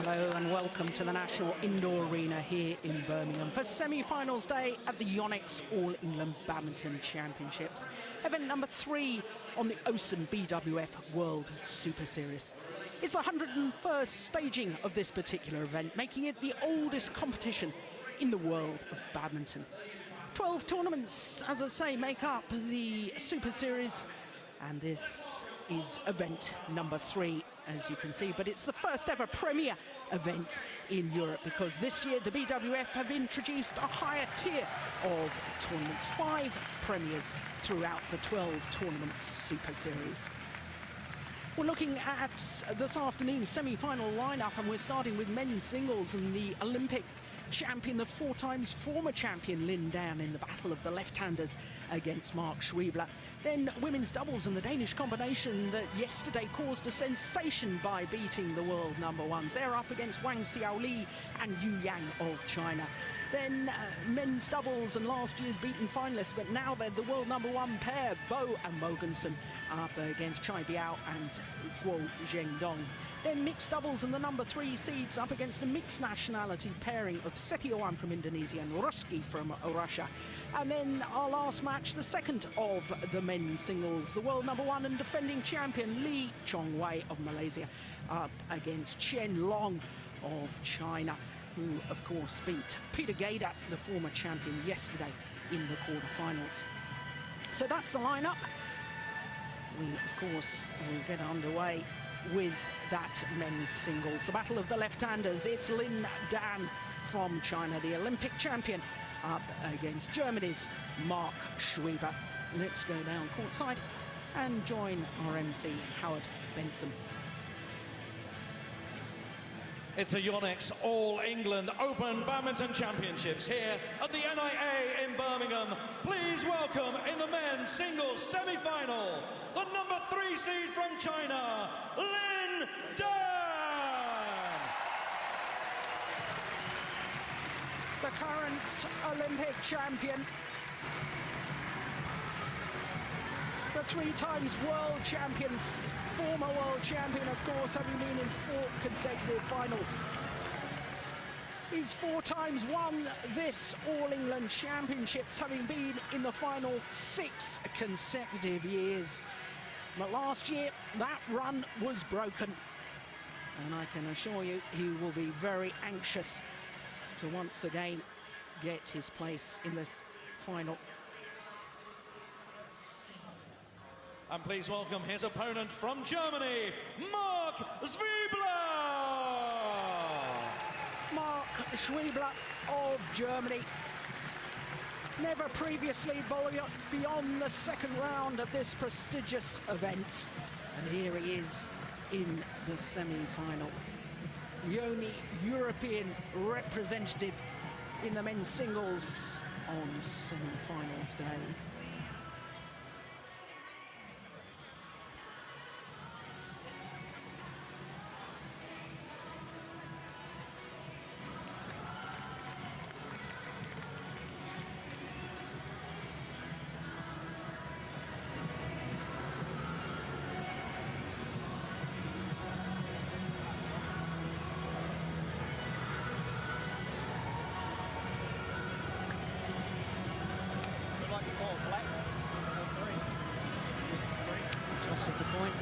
Hello and welcome to the National Indoor Arena here in Birmingham for semi-finals day at the Yonex All England Badminton Championships. Event number 3 on the OSEN BWF World Super Series. It's the 101st staging of this particular event, making it the oldest competition in the world of badminton. 12 tournaments, as I say, make up the Super Series, and this is event number 3, as you can see, but it's the first ever premier event in Europe because this year the BWF have introduced a higher tier of tournaments, 5 premiers throughout the 12 tournament Super Series. We're looking at this afternoon's semi-final lineup, and we're starting with men's singles and the Olympic champion, the 4 times former champion Lin Dan in the battle of the left-handers against Marc Zwiebler. Then women's doubles and the Danish combination that yesterday caused a sensation by beating the world number ones. They're up against Wang Xiaoli and Yu Yang of China. Then men's doubles and last year's beaten finalists, but now they're the world number 1 pair, Bo and Mogensen, up against Chai Biao and Guo Zhengdong. Then mixed doubles and the number 3 seeds up against a mixed nationality pairing of Setioan from Indonesia and Ruski from Russia. And then our last match, the second of the men's singles, the world number 1 and defending champion Li Chongwei of Malaysia up against Chen Long of China, who of course beat Peter Gader, the former champion, yesterday in the quarterfinals. So that's the lineup. We of course will get underway with that men's singles. The battle of the left-handers. It's Lin Dan from China, the Olympic champion, up against Germany's Marc Zwiebler. Let's go down courtside and join our MC, Howard Benson. It's a Yonex All England Open Badminton Championships here at the NIA in Birmingham. Please welcome in the men's singles semi-final, the number 3 seed from China, Lin Dan! The current Olympic champion, the 3 times world champion, former world champion, of course, having been in 4 consecutive finals. He's 4 times won this All England Championships, having been in the final 6 consecutive years. But last year, that run was broken. And I can assure you, he will be very anxious to once again get his place in this final. And please welcome his opponent from Germany, Marc Zwiebler! Marc Zwiebler of Germany. Never previously beyond the second round of this prestigious event. And here he is in the semi-final. The only European representative in the men's singles on semi-finals day. Toss of the coin.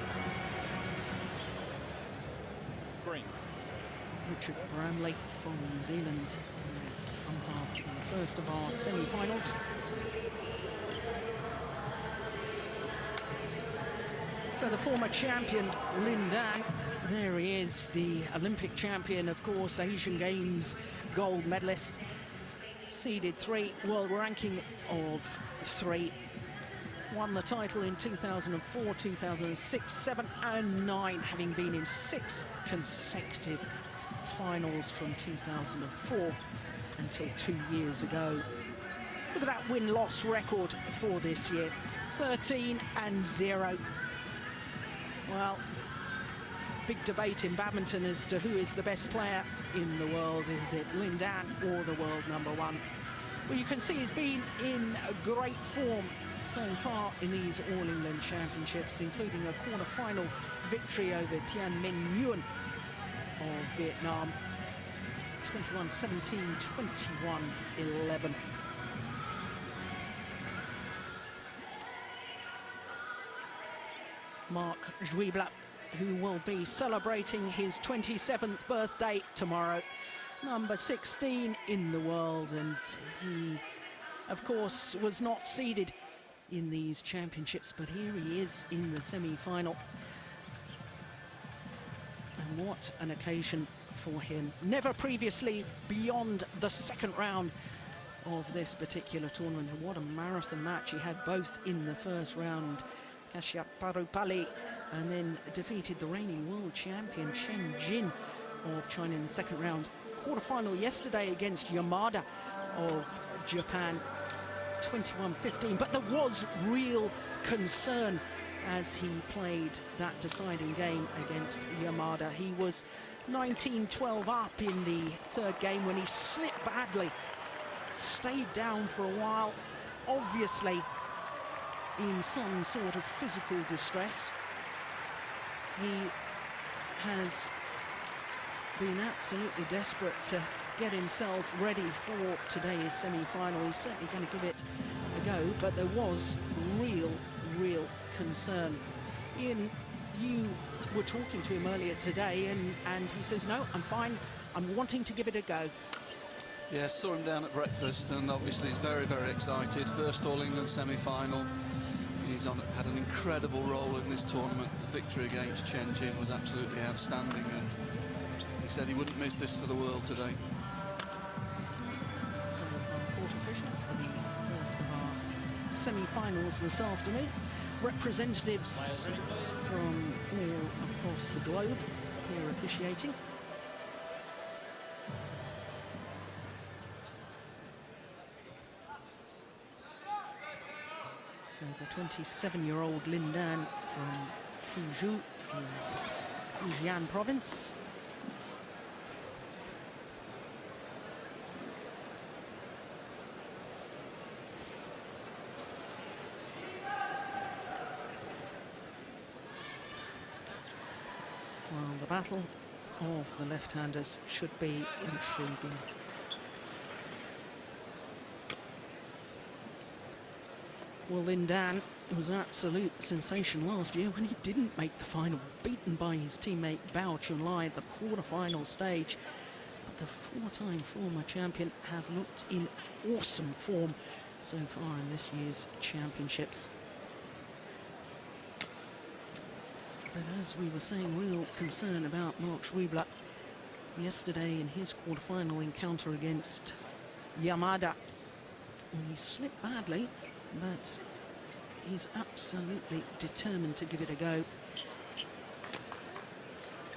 Green. Richard Bramley from New Zealand, umpire in the first of our semi-finals. So the former champion, Lin Dan, there he is, the Olympic champion, of course, Asian Games gold medalist. Seeded 3, world ranking of 3. Won the title in 2004, 2006, 7 and 9, having been in 6 consecutive finals from 2004 until 2 years ago. Look at that win-loss record for this year, 13 and 0. Well, big debate in badminton as to who is the best player in the world. Is it Lin Dan or the world number 1? Well, you can see he's been in great form so far in these All England Championships, including a quarter-final victory over Tianmin Nguyen of Vietnam. 21-17, 21-11. Marc Zwiebler, who will be celebrating his 27th birthday tomorrow. Number 16 in the world, and he, of course, was not seeded in these championships, but here he is in the semi-final. And what an occasion for him. Never previously beyond the second round of this particular tournament. And what a marathon match. He had both in the first round. Kashyap Parupalli, and then defeated the reigning world champion Chen Jin of China in the second round. Quarter-final yesterday against Yamada of Japan, 21-15. But there was real concern as he played that deciding game against Yamada. He was 19-12 up in the third game when he slipped badly, stayed down for a while, obviously in some sort of physical distress. He has been absolutely desperate to get himself ready for today's semi-final. He's certainly going to give it a go, but there was real concern. Ian, you were talking to him earlier today, and he says, no, I'm fine, I'm wanting to give it a go. Yeah, saw him down at breakfast, and obviously he's very excited. First All England semi-final. He's had an incredible role in this tournament. The victory against Chen Jin was absolutely outstanding, and he said he wouldn't miss this for the world today. So our court officials for the first of our semi-finals this afternoon. Representatives from all across the globe here officiating. So the 27-year-old Lin Dan from Fuzhou in Fujian province. Well, the battle of the left-handers should be intriguing. Well, Lin Dan, it was an absolute sensation last year when he didn't make the final, beaten by his teammate Bao Chunlai at the quarter-final stage. But the four-time former champion has looked in awesome form so far in this year's championships. But as we were saying, real concern about Marc Zwiebler yesterday in his quarter-final encounter against Yamada. And he slipped badly, but he's absolutely determined to give it a go.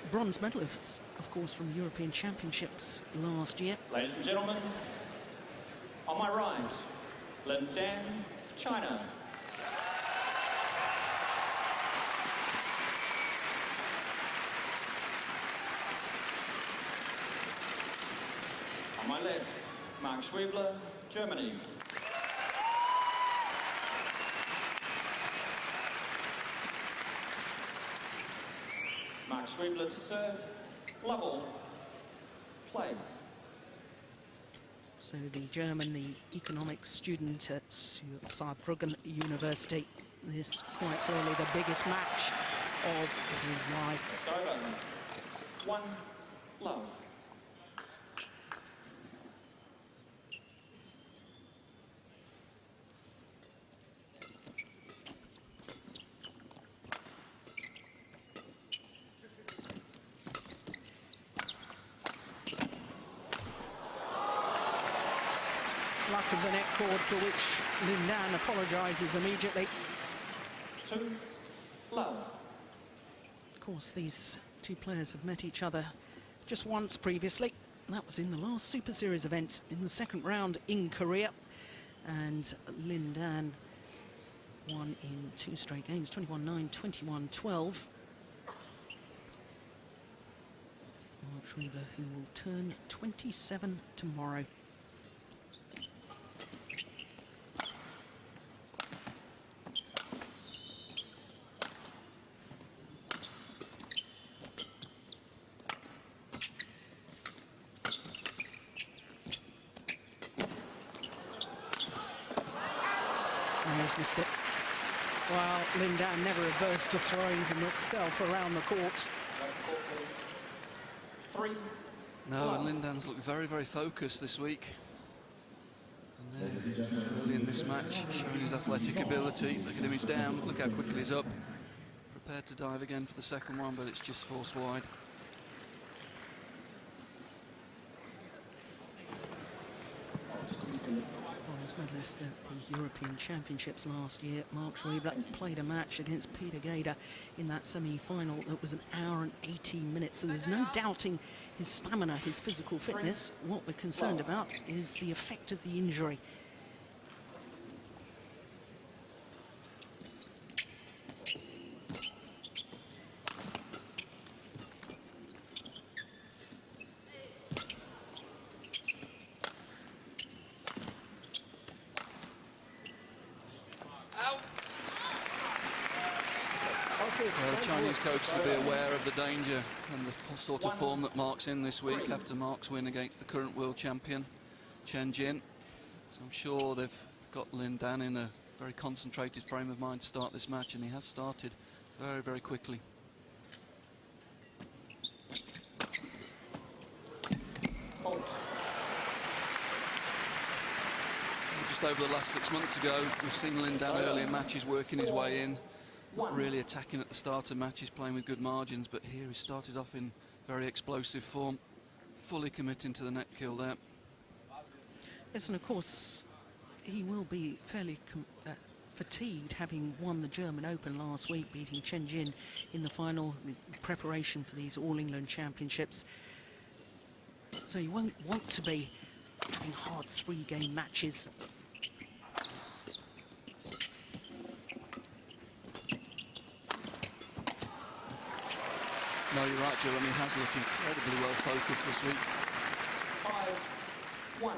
Bronze medalist, of course, from the European Championships last year. Ladies and gentlemen, on my right, Lin Dan, China. On my left, Marc Zwiebler, Germany. Marc Zwiebler to serve, level, play. So the German, the economics student at Saarbrücken University. This quite clearly the biggest match of his life. It's over. 1 love. Luck of the net cord, for which Lin Dan apologises immediately. 2 love. Of course, these two players have met each other just once previously. That was in the last Super Series event in the second round in Korea. And Lin Dan won in 2 straight games, 21-9, 21-12. Marc Zwiebler, who will turn 27 tomorrow. Missed it. Well, Lin Dan never averse to throwing himself around the court. 3. No, and Lin Dan's looked very, very focused this week. And then early in this match, showing his athletic ability. Look at him, he's down. Look how quickly he's up. Prepared to dive again for the second one, but it's just forced wide. Bronze medalist at the European Championships last year, Marc Zwiebler played a match against Peter Gader in that semi-final that was 1 hour and 18 minutes. So there's no doubting his stamina, his physical fitness. What we're concerned about is the effect of the injury. Well, the Chinese coaches will be aware of the danger and the sort of form that Marc's in this week after Marc's win against the current world champion, Chen Jin. So I'm sure they've got Lin Dan in a very concentrated frame of mind to start this match, and he has started very, very quickly. Just over the last 6 months ago, we've seen Lin Dan early in matches working his way in. Not really attacking at the start of matches, playing with good margins, but here he started off in very explosive form, fully committing to the net kill there. Yes, and of course, he will be fairly fatigued, having won the German Open last week, beating Chen Jin in the final, in preparation for these All-England Championships. So you won't want to be having hard 3-game matches. No, you're right, Jill. I mean, he has looked incredibly well focused this week. 5-1.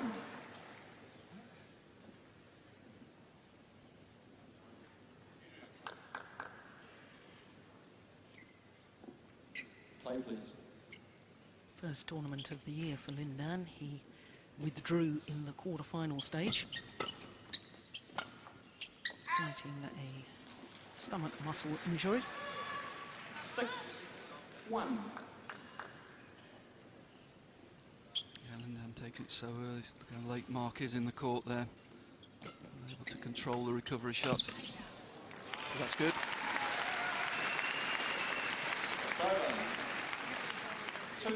Play, please. First tournament of the year for Lin Dan. He withdrew in the quarter-final stage, citing a stomach muscle injury. 6-1. Yeah, Lin Dan taking it so early. Look how late Marc is in the court there. Able to control the recovery shot. But that's good. 2-6.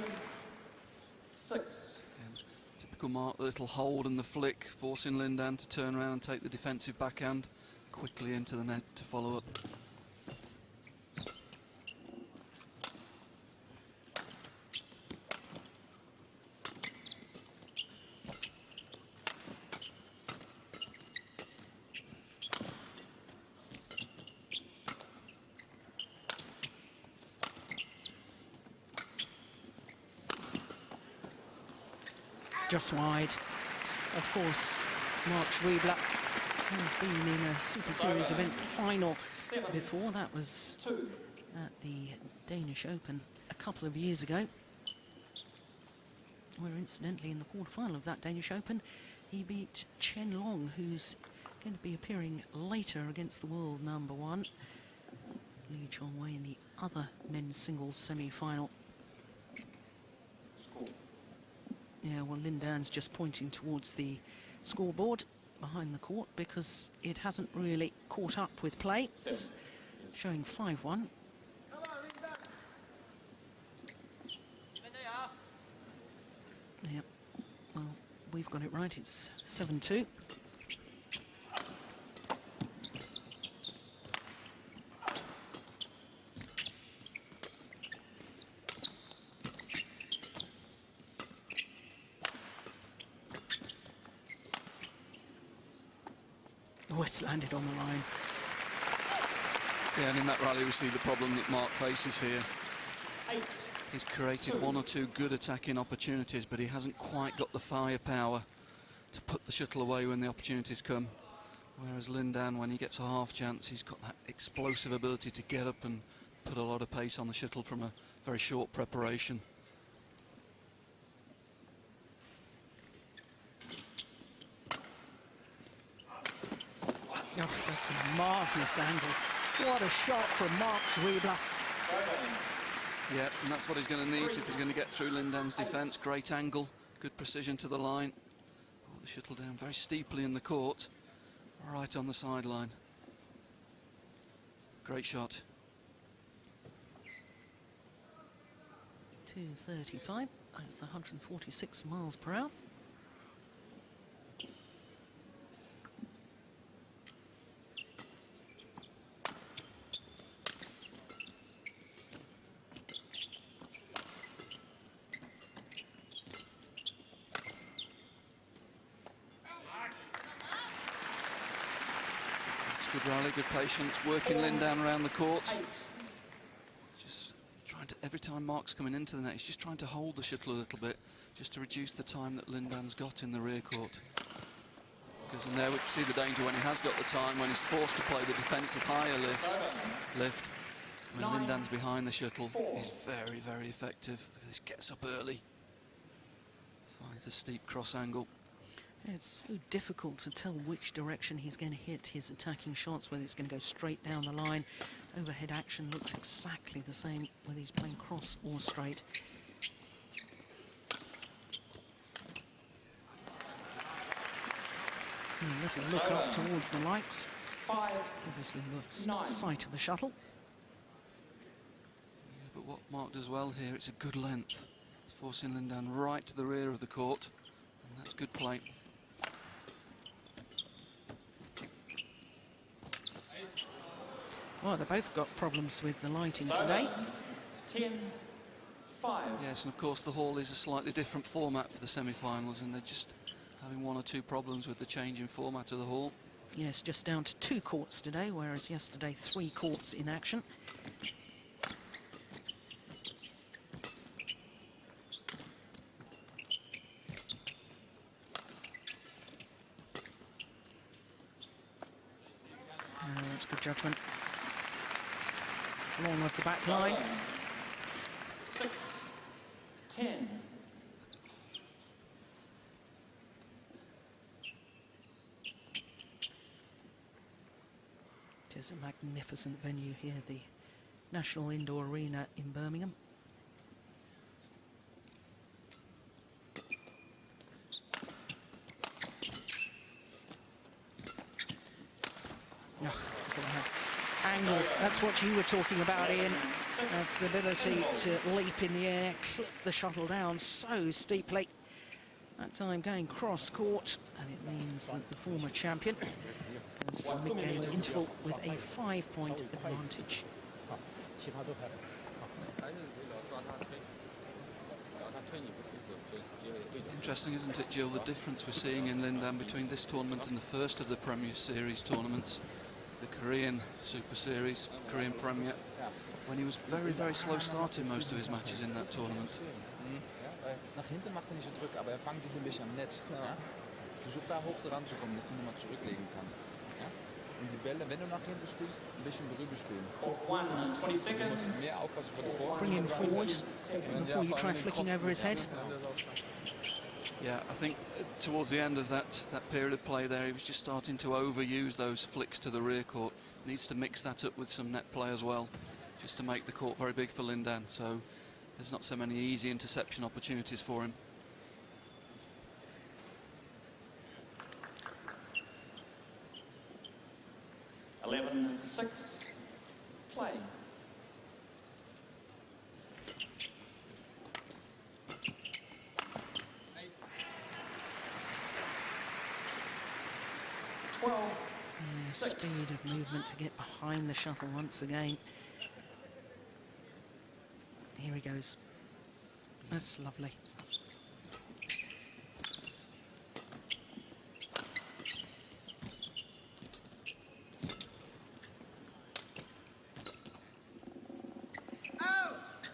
Again, typical Marc, the little hold and the flick, forcing Lin Dan to turn around and take the defensive backhand quickly into the net to follow up. Just wide. Of course, Marc Zwiebler has been in a Super Series event final before. That was at the Danish Open a couple of years ago, where incidentally in the quarterfinal of that Danish Open he beat Chen Long, who's going to be appearing later against the world #1, Li Chongwei, in the other men's singles semi-final. Yeah, well, Lin Dan's just pointing towards the scoreboard behind the court because it hasn't really caught up with play. It's showing 5-1. Yep, well, we've got it right. It's 7-2. Oh, it's landed on the line. Yeah, and in that rally we see the problem that Marc faces here. 8. He's created 1 or 2 good attacking opportunities, but he hasn't quite got the firepower to put the shuttle away when the opportunities come. Whereas Lin Dan, when he gets a half chance, he's got that explosive ability to get up and put a lot of pace on the shuttle from a very short preparation. Oh, that's a marvellous angle. What a shot from Marc Zwiebler. Yeah, and that's what he's going to need if he's going to get through Lin Dan's defence. Great angle, good precision to the line. Pull the shuttle down very steeply in the court, right on the sideline. Great shot. 235, that's 146 miles per hour. Good rally, good patience, working Lin Dan around the court. Just trying to, every time Marc's coming into the net, he's just trying to hold the shuttle a little bit, just to reduce the time that Lin Dan's got in the rear court. Because in there we can see the danger when he has got the time, when he's forced to play the defensive higher lift. When Lin Dan's behind the shuttle, he's very, very effective. He gets up early, finds the steep cross angle. It's so difficult to tell which direction he's going to hit his attacking shots, whether it's going to go straight down the line. Overhead action looks exactly the same, whether he's playing cross or straight. A little look up towards the lights. Obviously lost sight of the shuttle. Yeah, but what Marc does well here, it's a good length. It's forcing Lin Dan right to the rear of the court, and that's good play. Well, they've both got problems with the lighting today. 10-5. Yes, and of course the hall is a slightly different format for the semi-finals, and they're just having one or two problems with the change in format of the hall. Yes, just down to 2 courts today, whereas yesterday 3 courts in action. That's good judgment. Along with the back line. 6-10. It is a magnificent venue here, the National Indoor Arena in Birmingham. Angle, that's what you were talking about, Ian. That's the ability to leap in the air, clip the shuttle down so steeply. That time going cross-court, and it means that the former champion goes to the mid-game interval with a 5-point advantage. Interesting, isn't it, Jill, the difference we're seeing in Lin Dan between this tournament and the first of the Premier Series tournaments, the Korean Super Series, Korean Premier, when he was very, very slow starting most of his matches in that tournament. Nach hinten macht nicht so drück, aber fangt dich ein bisschen am Netz. Versuch da hoch dran zu kommen, dass du nochmal zurücklegen kannst. Und die Bälle, wenn du nach hinten spielst, ein bisschen drüber spielen. 20 seconds. Du musst mehr aufpassen vor der Vorhand. Bring him forward before you try flicking over his head. Yeah, I think towards the end of that period of play there, he was just starting to overuse those flicks to the rear court. Needs to mix that up with some net play as well, just to make the court very big for Lin Dan. So there's not so many easy interception opportunities for him. Eleven, 6. Play. Speed of movement to get behind the shuttle once again. Here he goes. That's lovely.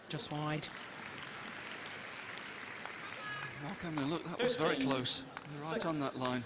Just wide. Marc, having a look, that was very close. You're right on that line.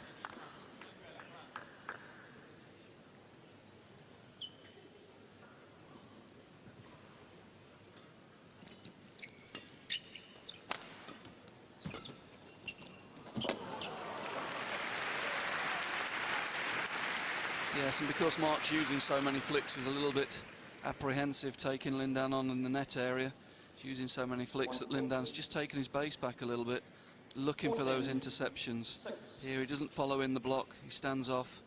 Yeah, Yes, and because Marc's using so many flicks, he's a little bit apprehensive taking Lin Dan on in the net area. He's using so many flicks that Lin Dan's just taken his base back a little bit, looking for those interceptions. Here he doesn't follow in the block, he stands off.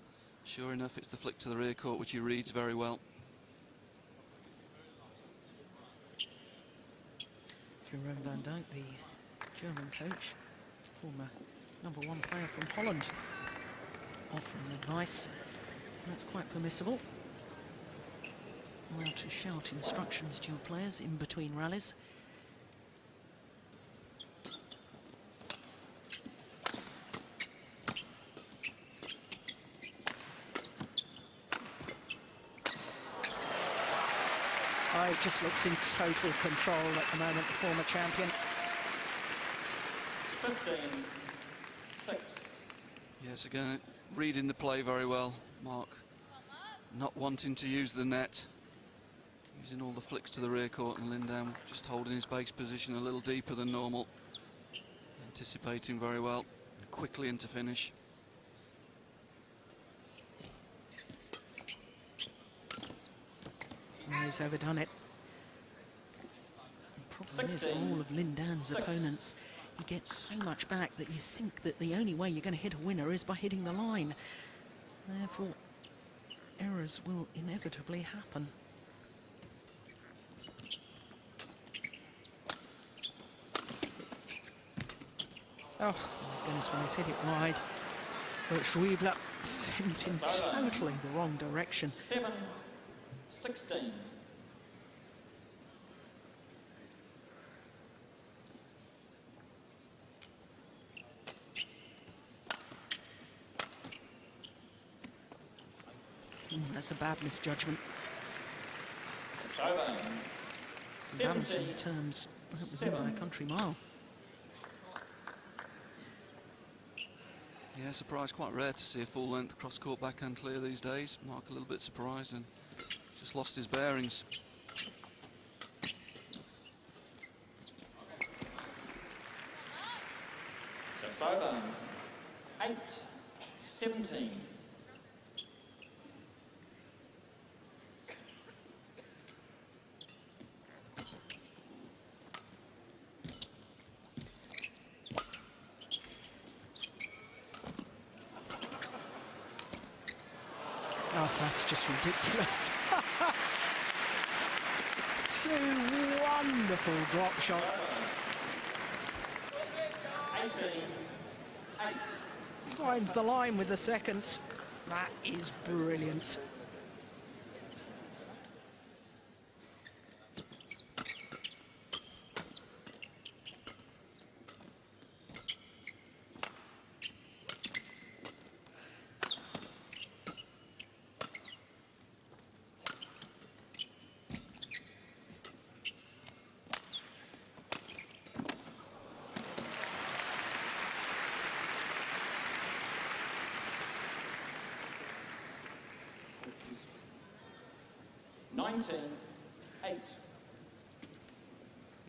Sure enough, it's the flick to the rear court, which he reads very well. Jeroen van Dijk, the German coach, former #1 player from Holland, offering advice. That's quite permissible. Allowed to shout instructions to your players in between rallies. It just looks in total control at the moment, the former champion. 15-6. Yes, again, reading the play very well, Marc. Not wanting to use the net. Using all the flicks to the rear court, and Lin Dan just holding his base position a little deeper than normal. Anticipating very well, quickly into finish. He's overdone it. The problem is, for all of Lin Dan's opponents, he gets so much back that you think that the only way you're going to hit a winner is by hitting the line. Therefore, errors will inevitably happen. Oh, my goodness, when he's hit it wide. But Zwiebler sent him totally the wrong direction. 7-16. That's a bad misjudgment. It's over. Badminton terms, that was in by a country mile. Yeah, surprised. Quite rare to see a full-length cross-court backhand clear these days. Marc a little bit surprised and just lost his bearings. So it's over. 8-17. Oh, that's just ridiculous. Two wonderful drop shots. 18-8. Finds the line with the second. That is brilliant.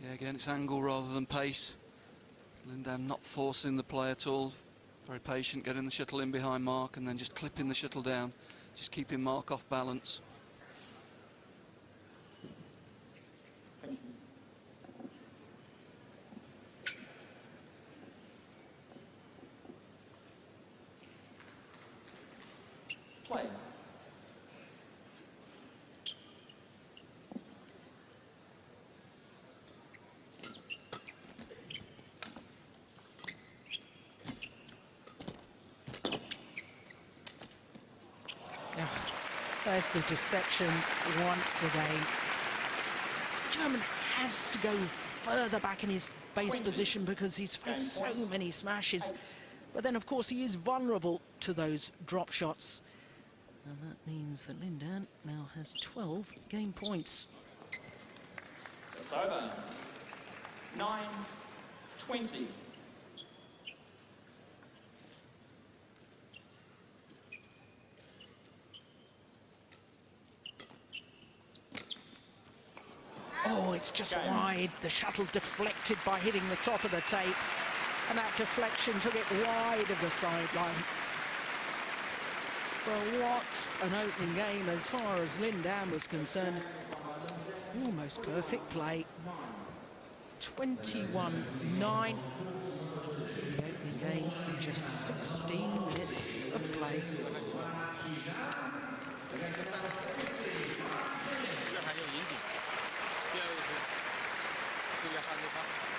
Yeah, again, it's angle rather than pace. Lin Dan not forcing the play at all. Very patient, getting the shuttle in behind Marc and then just clipping the shuttle down. Just keeping Marc off balance. Play. There's the deception once again. German has to go further back in his base position because he's faced so many smashes. But then, of course, he is vulnerable to those drop shots. And that means that Lin Dan now has 12 game points. So it's over. 9-20. Oh, it's just wide. The shuttle deflected by hitting the top of the tape. And that deflection took it wide of the sideline. Well, what an opening game as far as Lin Dan was concerned. Almost perfect play. 21-9. The opening game in just 16 minutes of play.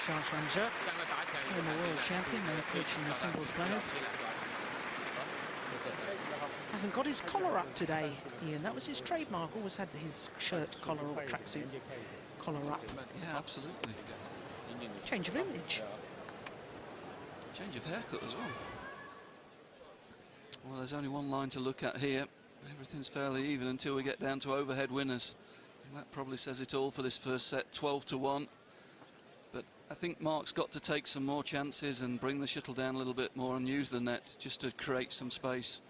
Charles Ranjer, former world champion, now coaching the singles players. Hasn't got his collar up today, Ian. That was his trademark. Always had his shirt collar or tracksuit collar up. Yeah, absolutely. Change of image. Change of haircut as well. Well, there's only one line to look at here. Everything's fairly even until we get down to overhead winners. And that probably says it all for this first set, 12-1. But I think Marc's got to take some more chances and bring the shuttle down a little bit more and use the net just to create some space.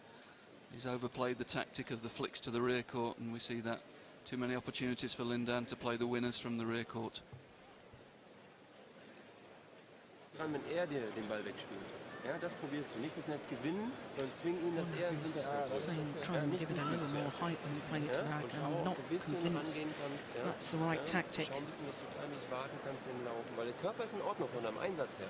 He's overplayed the tactic of the flicks to the rear court, and we see that. Too many opportunities for Lin Dan to play the winners from the rear court. Wenn den Ball wegspielt. Ja, das probierst du. Nicht das Netz gewinnen, sondern zwing ihn, dass ins Hinterfeld. Saying try and give it a little more height when you play it to back. I'm not convinced that's the right tactic. Schau ein bisschen, dass du kleinlich warten kannst im Laufen, weil der Körper ist in Ordnung von deinem Einsatz her.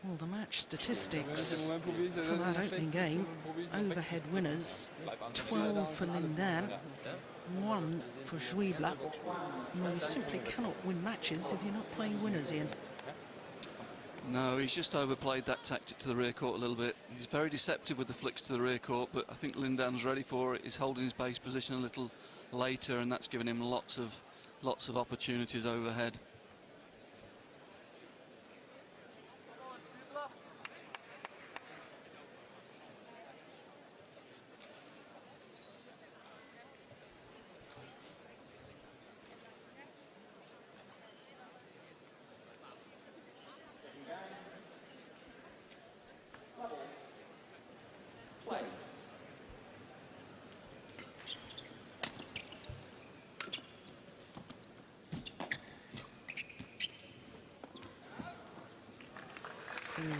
Well, the match statistics for that opening game, overhead winners, 12 for Lin Dan, 1 for Zwiebler. Well, you simply cannot win matches if you're not playing winners, Ian. No, he's just overplayed that tactic to the rear court a little bit. He's very deceptive with the flicks to the rear court, but I think Lin Dan's ready for it. He's holding his base position a little later, and that's given him lots of opportunities overhead.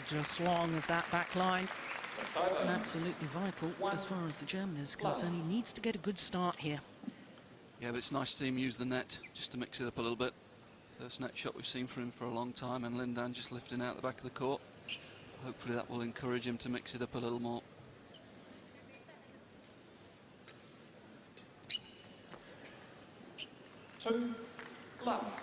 Just long of that back line, and absolutely vital as far as the German is concerned. He needs to get a good start here. Yeah, but it's nice to see him use the net just to mix it up a little bit. First net shot we've seen from him for a long time, and Lin Dan just lifting out the back of the court. Hopefully that will encourage him to mix it up a little more. Two, love.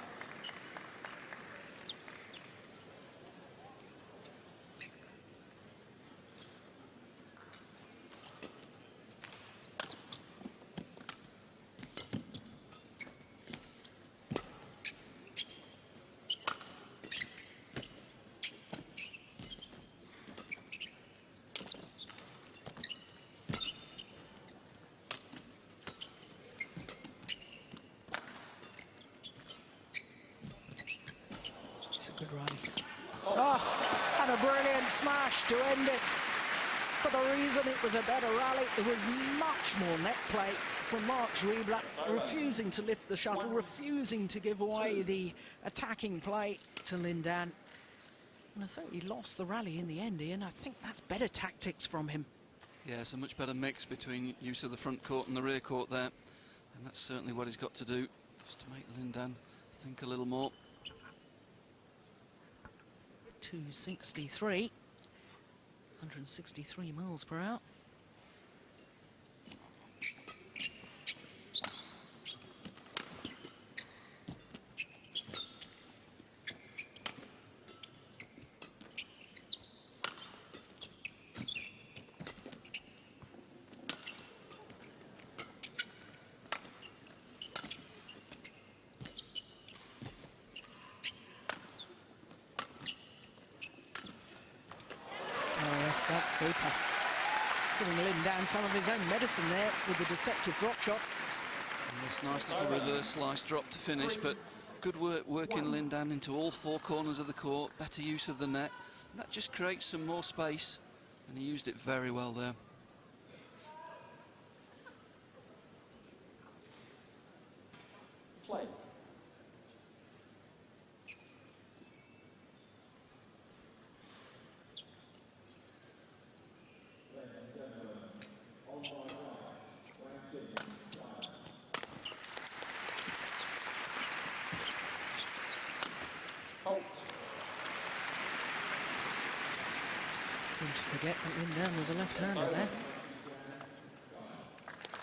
Good rally. Oh, and a brilliant smash to end it. For the reason it was a better rally, it was much more net play from Marc Zwiebler, refusing to lift the shuttle, refusing to give away the attacking play to Lin Dan. And I think he lost the rally in the end, Ian. I think that's better tactics from him. Yeah, it's a much better mix between use of the front court and the rear court there. And that's certainly what he's got to do, just to make Lin Dan think a little more. 263, 163 miles per hour. That's super. Giving Lin Dan some of his own medicine there with the deceptive drop shot. And this nice little reverse slice drop to finish, but good work working Lin Dan into all four corners of the court, better use of the net. And that just creates some more space, and he used it very well there. Play. Seem to forget that Lin Dan was a left-hander there.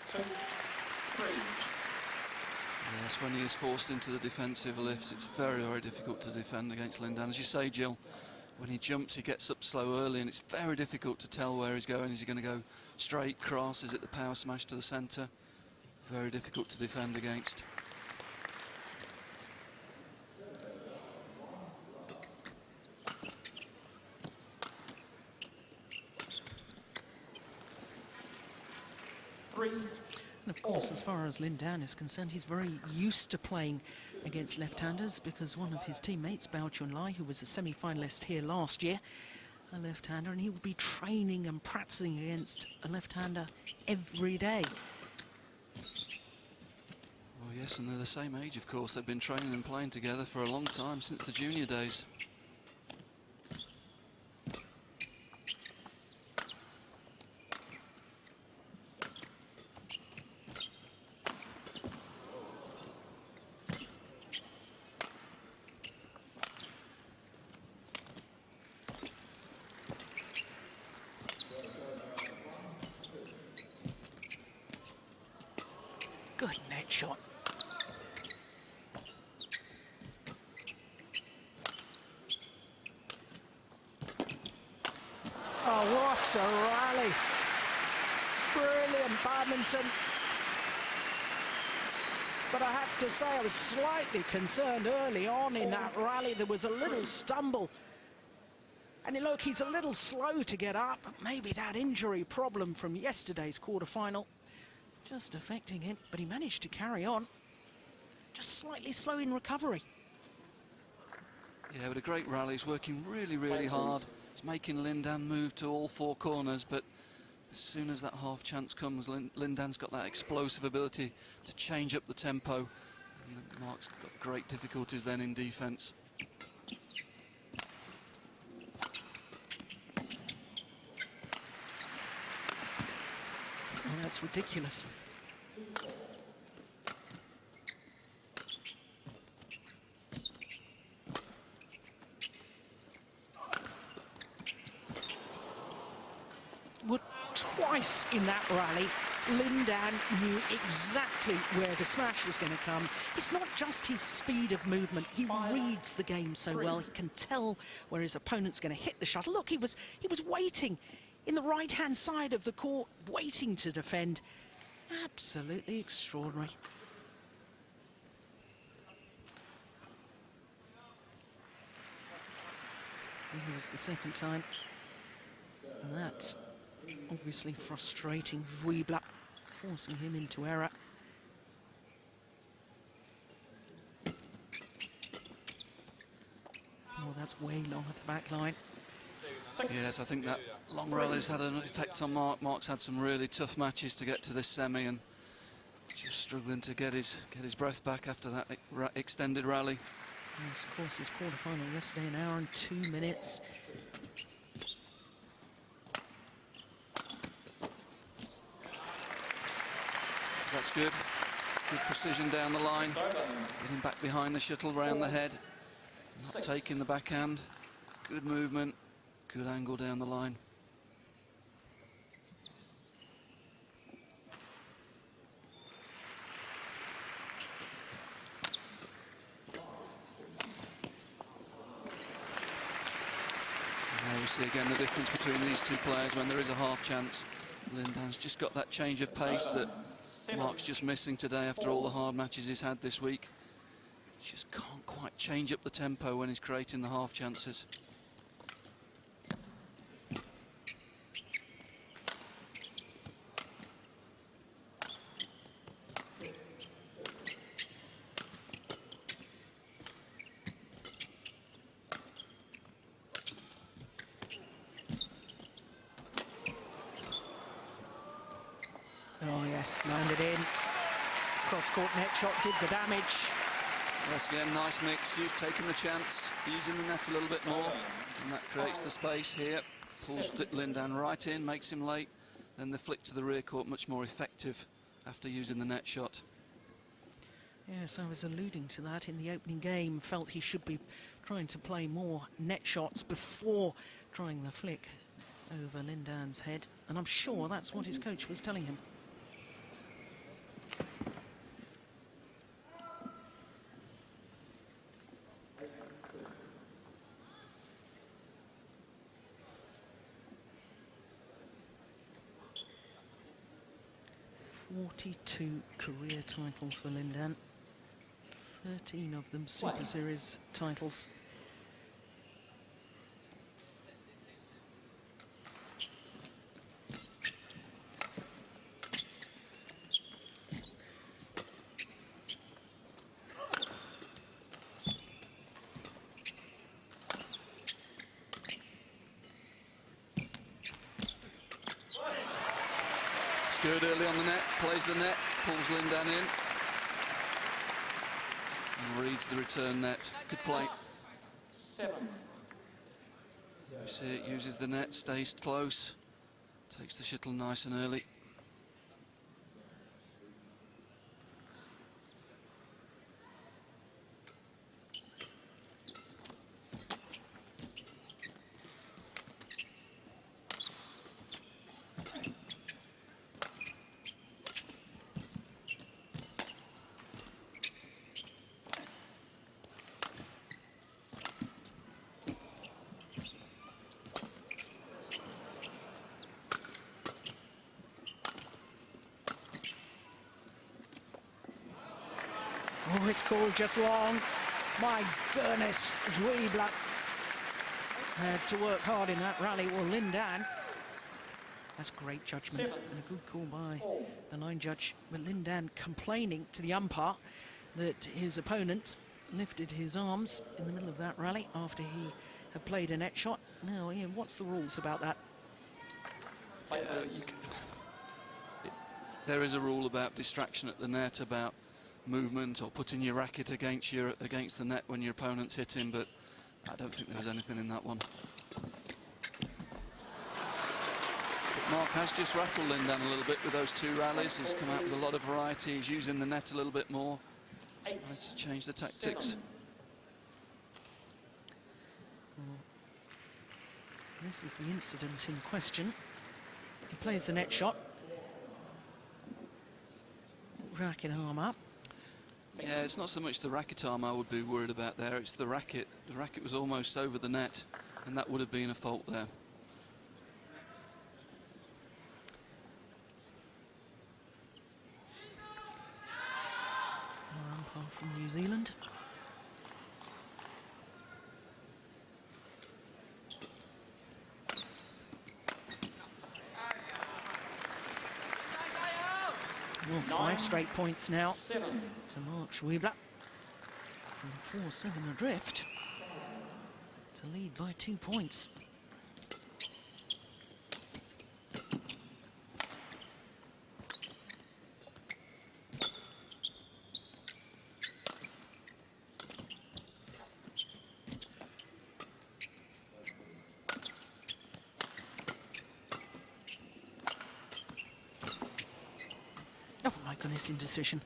2, 3. Yes, when he is forced into the defensive lifts, it's very, very difficult to defend against Lin Dan. As you say, Jill, when he jumps, he gets up slow early, and it's very difficult to tell where he's going. Is he going to go straight, cross? Is it the power smash to the centre? Very difficult to defend against. And of course, as far as Lin Dan is concerned, he's very used to playing against left-handers because one of his teammates, Bao Chunlai, who was a semi-finalist here last year, a left-hander, and he will be training and practicing against a left-hander every day. Well, yes, and they're the same age, of course. They've been training and playing together for a long time, since the junior days. Good net shot. Oh, what a rally. Brilliant badminton. But I have to say, I was slightly concerned early on in that rally. There was a little stumble. And look, he's a little slow to get up. Maybe that injury problem from yesterday's quarter-final just affecting him, but he managed to carry on. Just slightly slow in recovery. Yeah, but a great rally. He's working really, really hard. He's making Lin Dan move to all four corners, but as soon as that half chance comes, Lin Dan's got that explosive ability to change up the tempo. And Marc's got great difficulties then in defence. Oh, that's ridiculous. Well, twice in that rally, Lin Dan knew exactly where the smash was going to come. It's not just his speed of movement. He reads the game so well. He can tell where his opponent's going to hit the shuttle. Look, he was waiting in the right-hand side of the court, waiting to defend. Absolutely extraordinary. Here's the second time. And that's obviously frustrating Zwiebler, forcing him into error. Oh, that's way long at the back line. Yes, I think that long rally's had an effect on Marc. Marc's had some really tough matches to get to this semi, and just struggling to get his breath back after that extended rally. Yes, of course, his quarter-final yesterday, 1 hour and 2 minutes. That's good. Good precision down the line. Getting back behind the shuttle, round the head. Not taking the backhand. Good movement. Good angle down the line. And now we see again the difference between these two players when there is a half chance. Lin Dan's just got that change of pace that Marc's just missing today after all the hard matches he's had this week. He just can't quite change up the tempo when he's creating the half chances. Oh yes, landed in. Cross-court net shot did the damage. Yes, again, nice mix. He's taking the chance, using the net a little bit more, and that creates the space here. Pulls Lin Dan right in, makes him late. Then the flick to the rear court, much more effective after using the net shot. Yes, I was alluding to that in the opening game. Felt he should be trying to play more net shots before trying the flick over Lin Dan's head, and I'm sure that's what his coach was telling him. "42 career titles for Lin Dan, 13 of them Super Series titles. Good early on the net, plays the net, pulls Lin Dan in. And reads the return net. Good play. 7. You see it, uses the net, stays close. Takes the shuttle nice and early. Oh, it's called just long. My goodness, Zwiebler had to work hard in that rally. Well, Lin Dan, that's great judgment and a good call by the line judge. But Lin Dan complaining to the umpire that his opponent lifted his arms in the middle of that rally after he had played a net shot. Now, Ian, what's the rules about that? There is a rule about distraction at the net, about movement or putting your racket against the net when your opponent's hitting, but I don't think there was anything in that one. But Marc has just rattled Lin Dan a little bit with those 2 rallies. He's come out with a lot of variety. He's using the net a little bit more. He's trying to change the tactics. Well, this is the incident in question. He plays the net shot. Racket arm up. Yeah, it's not so much the racket arm I would be worried about there, it's the racket. The racket was almost over the net, and that would have been a fault there. Our umpire from New Zealand. Well, 5 straight points now to Marc Zwiebler. From 4-7 adrift to lead by 2 points. Oh my goodness, indecision.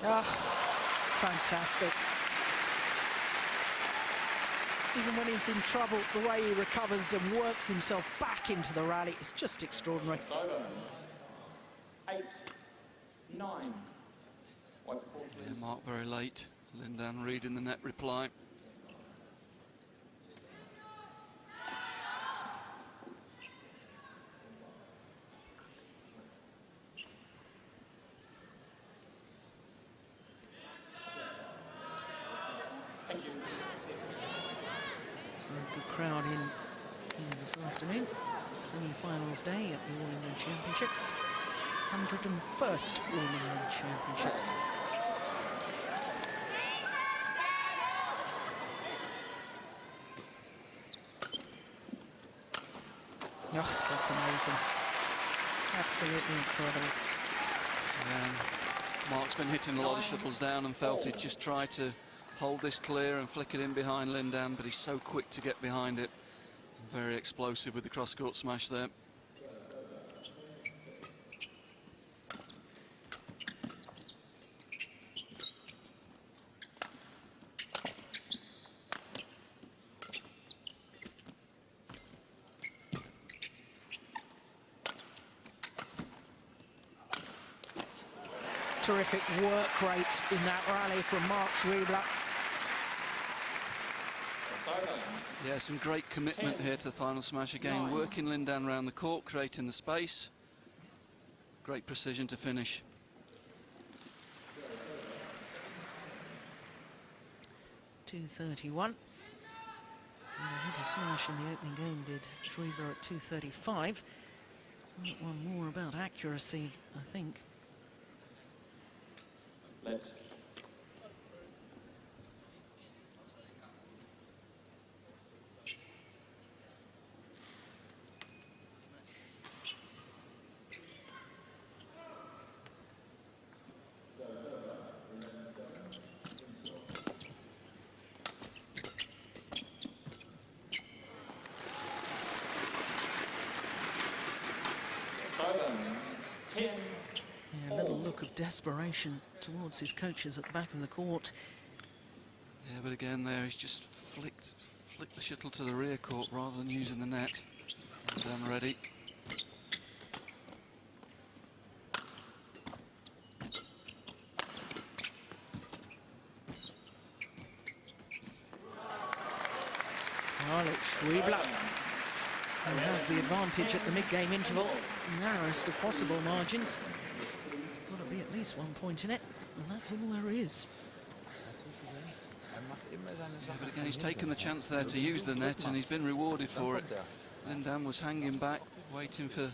Ah, fantastic. Even when he's in trouble, the way he recovers and works himself back into the rally is just extraordinary. It's over. 8, 9. Wipe the call, please. Yeah, Marc very late. Lin Dan reading the net reply. Thank you. A good crowd in here this afternoon. Semi-finals day at the All England Championships. 101st All England Championships. Oh, that's amazing. Absolutely incredible. Marc's been hitting a lot of shuttles down and felt he'd just try to hold this clear and flick it in behind Lin Dan, but he's so quick to get behind it. Very explosive with the cross-court smash there. Terrific work rate in that rally from Marc Zwiebler. Yeah, some great commitment here to the final smash again. Working Lin Dan around the court, creating the space. Great precision to finish. 2:31. He had a smash in the opening game, did Zwiebler at 2:35. That one more about accuracy, I think. Let's. Yeah, a little look of desperation towards his coaches at the back of the court. Yeah, but again there he's just flicked the shuttle to the rear court rather than using the net. Dan ready. Well, it's Zwiebler who has the advantage at the mid-game interval. Narrowest of possible margins. Got to be at least 1 point in it, and that's all there is. Yeah, but again, he's taken the chance there to use the net, and he's been rewarded for it. Lin Dan was hanging back, waiting for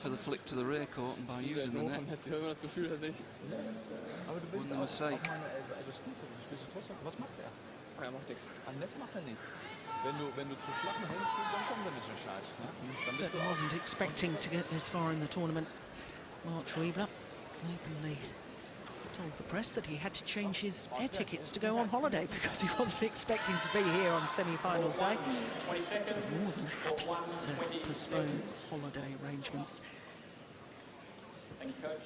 the flick to the rear court, and by using the net, wasn't a mistake. Er macht nichts. Am Netz macht nichts. Wenn du zu flachen Händen spielst, dann kommt nicht so Scheiß. Certainly wasn't expecting to get this far in the tournament. Marc Zwiebler openly told the press that he had to change his air tickets to go on holiday because he wasn't expecting to be here on semi-finals day. 20 seconds. More than happy to postpone holiday arrangements. Thank you, coach.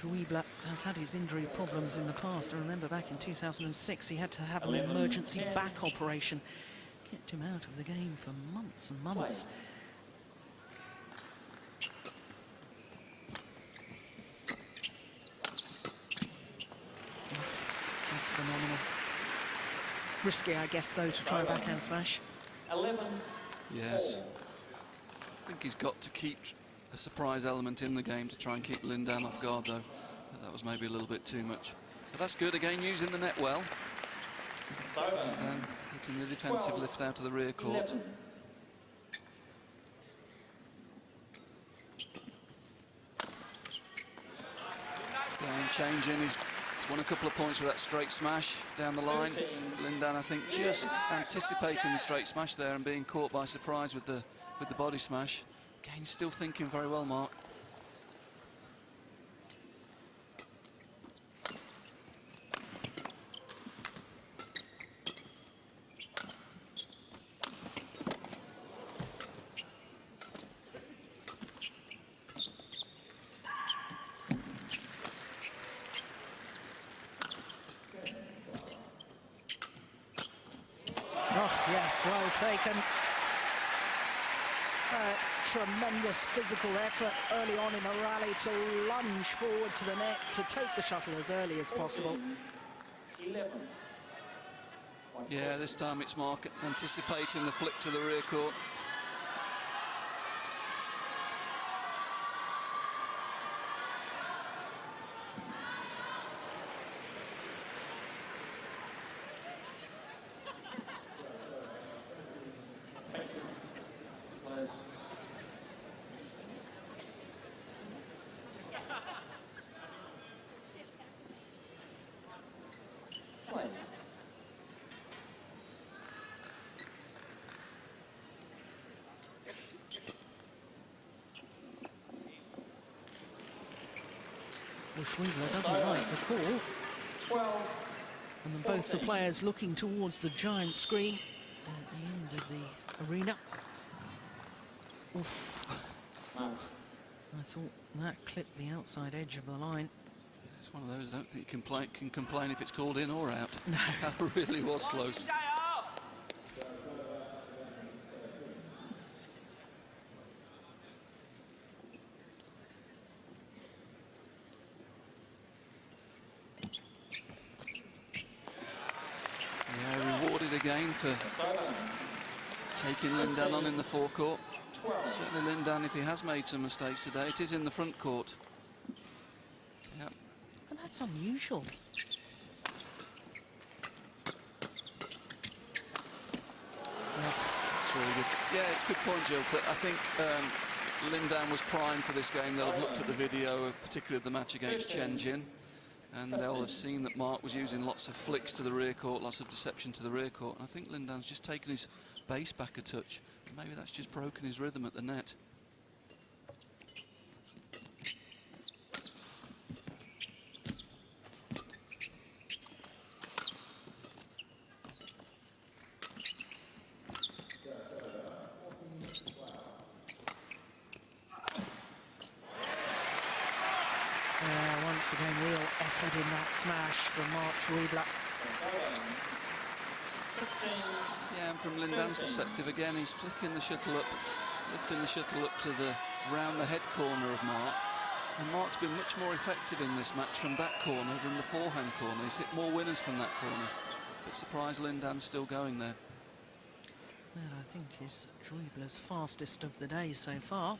Zwiebler has had his injury problems in the past. I remember back in 2006 he had to have an emergency back operation. Kept him out of the game for months and months. That's phenomenal. Risky, I guess, though, to try a backhand smash. 11. Yes. I think he's got to keep a surprise element in the game to try and keep Lin Dan off guard, though. But that was maybe a little bit too much. But that's good, again, using the net well. And hitting the defensive lift out of the rear court. 11. Again, changing, he's won a couple of points with that straight smash down the line. Lin Dan, I think, just anticipating the straight smash there and being caught by surprise with the body smash. Again, he's still thinking very well, Marc. Oh, yes, well taken. Tremendous physical effort early on in the rally to lunge forward to the net, to take the shuttle as early as possible. 11. Yeah, this time it's Marc anticipating the flick to the rear court. Well, Zwiebler doesn't like the call. 12. And then both the players looking towards the giant screen at the end of the arena. Oof. I thought that clipped the outside edge of the line. It's one of those, I don't think you can complain if it's called in or out. No. That really was close. Yeah, rewarded again for taking Lin Dan on in the forecourt. Certainly Lin Dan, if he has made some mistakes today, it is in the front court. Yep. And that's unusual. That's really good. Yeah, it's a good point, Jill, but I think Lin Dan was primed for this game. They'll have looked at the video, particularly of the match against Chen Jin, and they'll have seen that Marc was using lots of flicks to the rear court, lots of deception to the rear court, and I think Lin Dan's just taken his base back a touch. Maybe that's just broken his rhythm at the net. Once again, real effort in that smash from Marc Zwiebler. Yeah, and from Lin Dan's perspective, again, he's flicking the shuttle up, lifting the shuttle up to the round the head corner of Marc. And Marc's been much more effective in this match from that corner than the forehand corner. He's hit more winners from that corner. But surprised Lin Dan's still going there. That, I think, is Zwiebler's fastest of the day so far.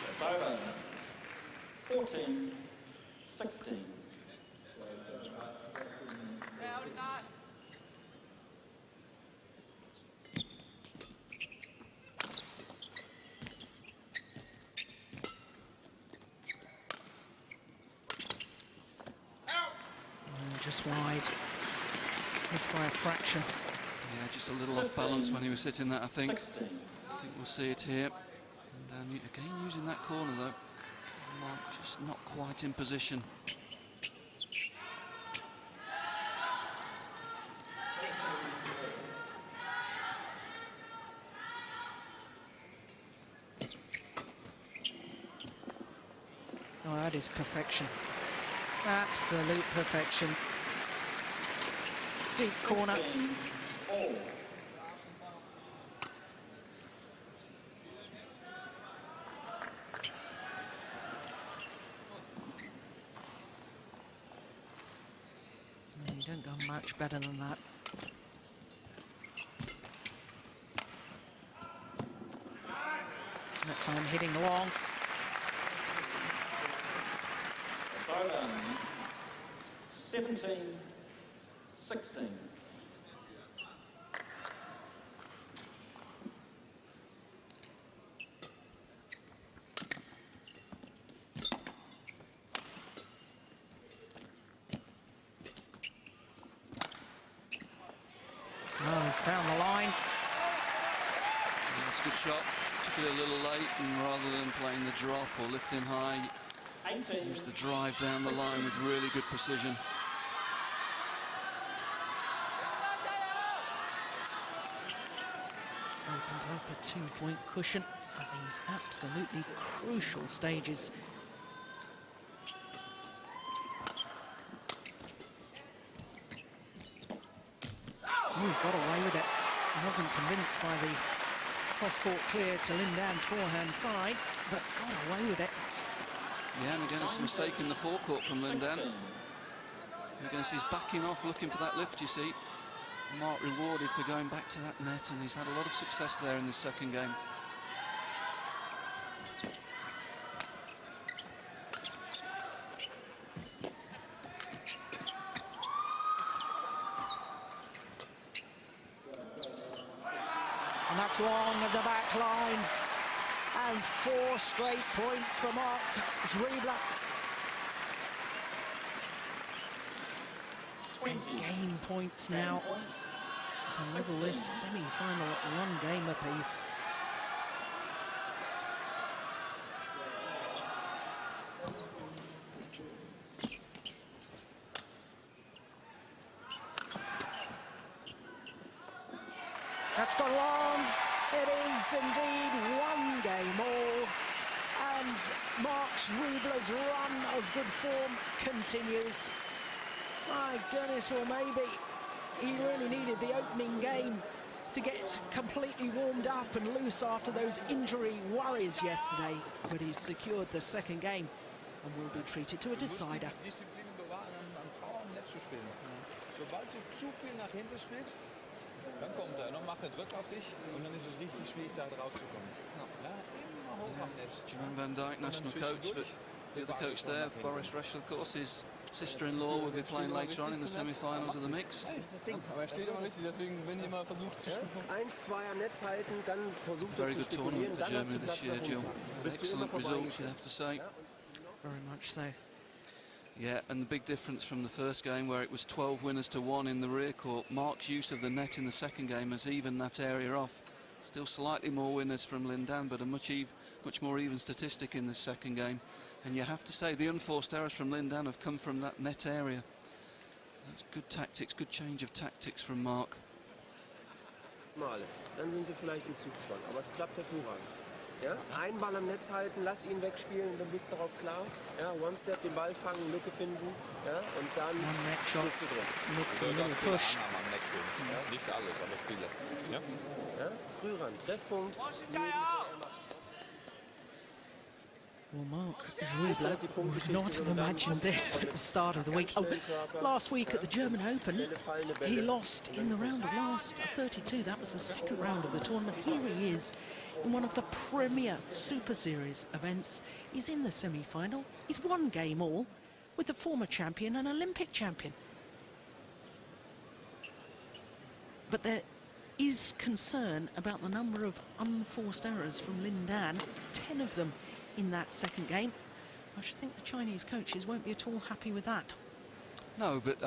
It's over. 14-16. Just wide. Missed by a fraction. Yeah, just a little off balance when he was hitting that, I think. 16. I think we'll see it here. And again, using that corner, though. Marc just not quite in position. Oh, that is perfection. Absolute perfection. Deep corner. 16 all. You don't go much better than that. That time hitting long. It's over. 17-16. Oh, he's found the line. Yeah, that's a good shot. Took it a little late, and rather than playing the drop or lifting high, 18. used the drive down the line with really good precision. Opened up a 2-point cushion at these absolutely crucial stages. Oh, got away with it. I wasn't convinced by the cross-court clear to Lin Dan's forehand side, but got away with it. Yeah, and again, it's a mistake in the forecourt from Lin Dan. 16. You're going to see he's backing off, looking for that lift, you see. Marc rewarded for going back to that net, and he's had a lot of success there in this second game. And that's long of the back line. And 4 straight points for Marc Zwiebler. 20. Game points now. To level this semi-final at 1 game apiece. That's gone long. It is indeed 1 game all. And Marc Zwiebler's run of good form continues. My goodness, well, maybe he really needed the opening game to get completely warmed up and loose after those injury worries yesterday. But he's secured the second game and will be treated to a decider. Disziplin bewahren, an Trauer am Netz zu spielen. Sobald du zu viel nach hinten spielst, dann kommt er und dann macht er Druck auf dich und dann ist es richtig schwierig, da rauszukommen. Ja, immer hoch am Netz. Jerome Van Dijk, national coach, but the other coach there, Boris Reschel, of course, his sister-in-law will be playing later on in the semi-finals of the mixed. Das ist das Ding. Aber er steht immer richtig, deswegen wenn ihr mal versucht zu spielen. 1-2 am Netz halten, dann versucht Very zu good tournament spekulieren, for dann hast du Germany this Platz year, nach Jill. unten. Bist du Excellent immer results, you'd vorbei. have to say. Very much so. Yeah, and the big difference from the first game, where it was 12 winners to 1 in the rear court, Marc's use of the net in the second game has evened that area off. Still slightly more winners from Lin Dan, but a much more even statistic in the second game. And you have to say the unforced errors from Lin Dan have come from that net area. That's good tactics, good change of tactics from Marc. Male. Dann sind wir vielleicht im Zugzwang, aber es klappt hervorragend. Ja? Einen Ball am Netz halten, lass ihn wegspielen, dann bist du darauf klar. Ja? One-Step, den Ball fangen, Lücke finden, ja? Und dann bist du drin. Sollte auch viele Annahmen am Netz spielen. Ja? Nicht alles, aber viele. Ja? Ja? Früh ran, Treffpunkt. Well, Marc Zwiebler would not have imagined this at the start of the week. Oh, last week at the German Open, he lost in the round of last 32. That was the second round of the tournament. Here he is in one of the premier Super Series events. He's in the semi-final. He's 1 game all with the former champion and Olympic champion. But there is concern about the number of unforced errors from Lin Dan, 10 of them in that second game. I should think the Chinese coaches won't be at all happy with that. No, but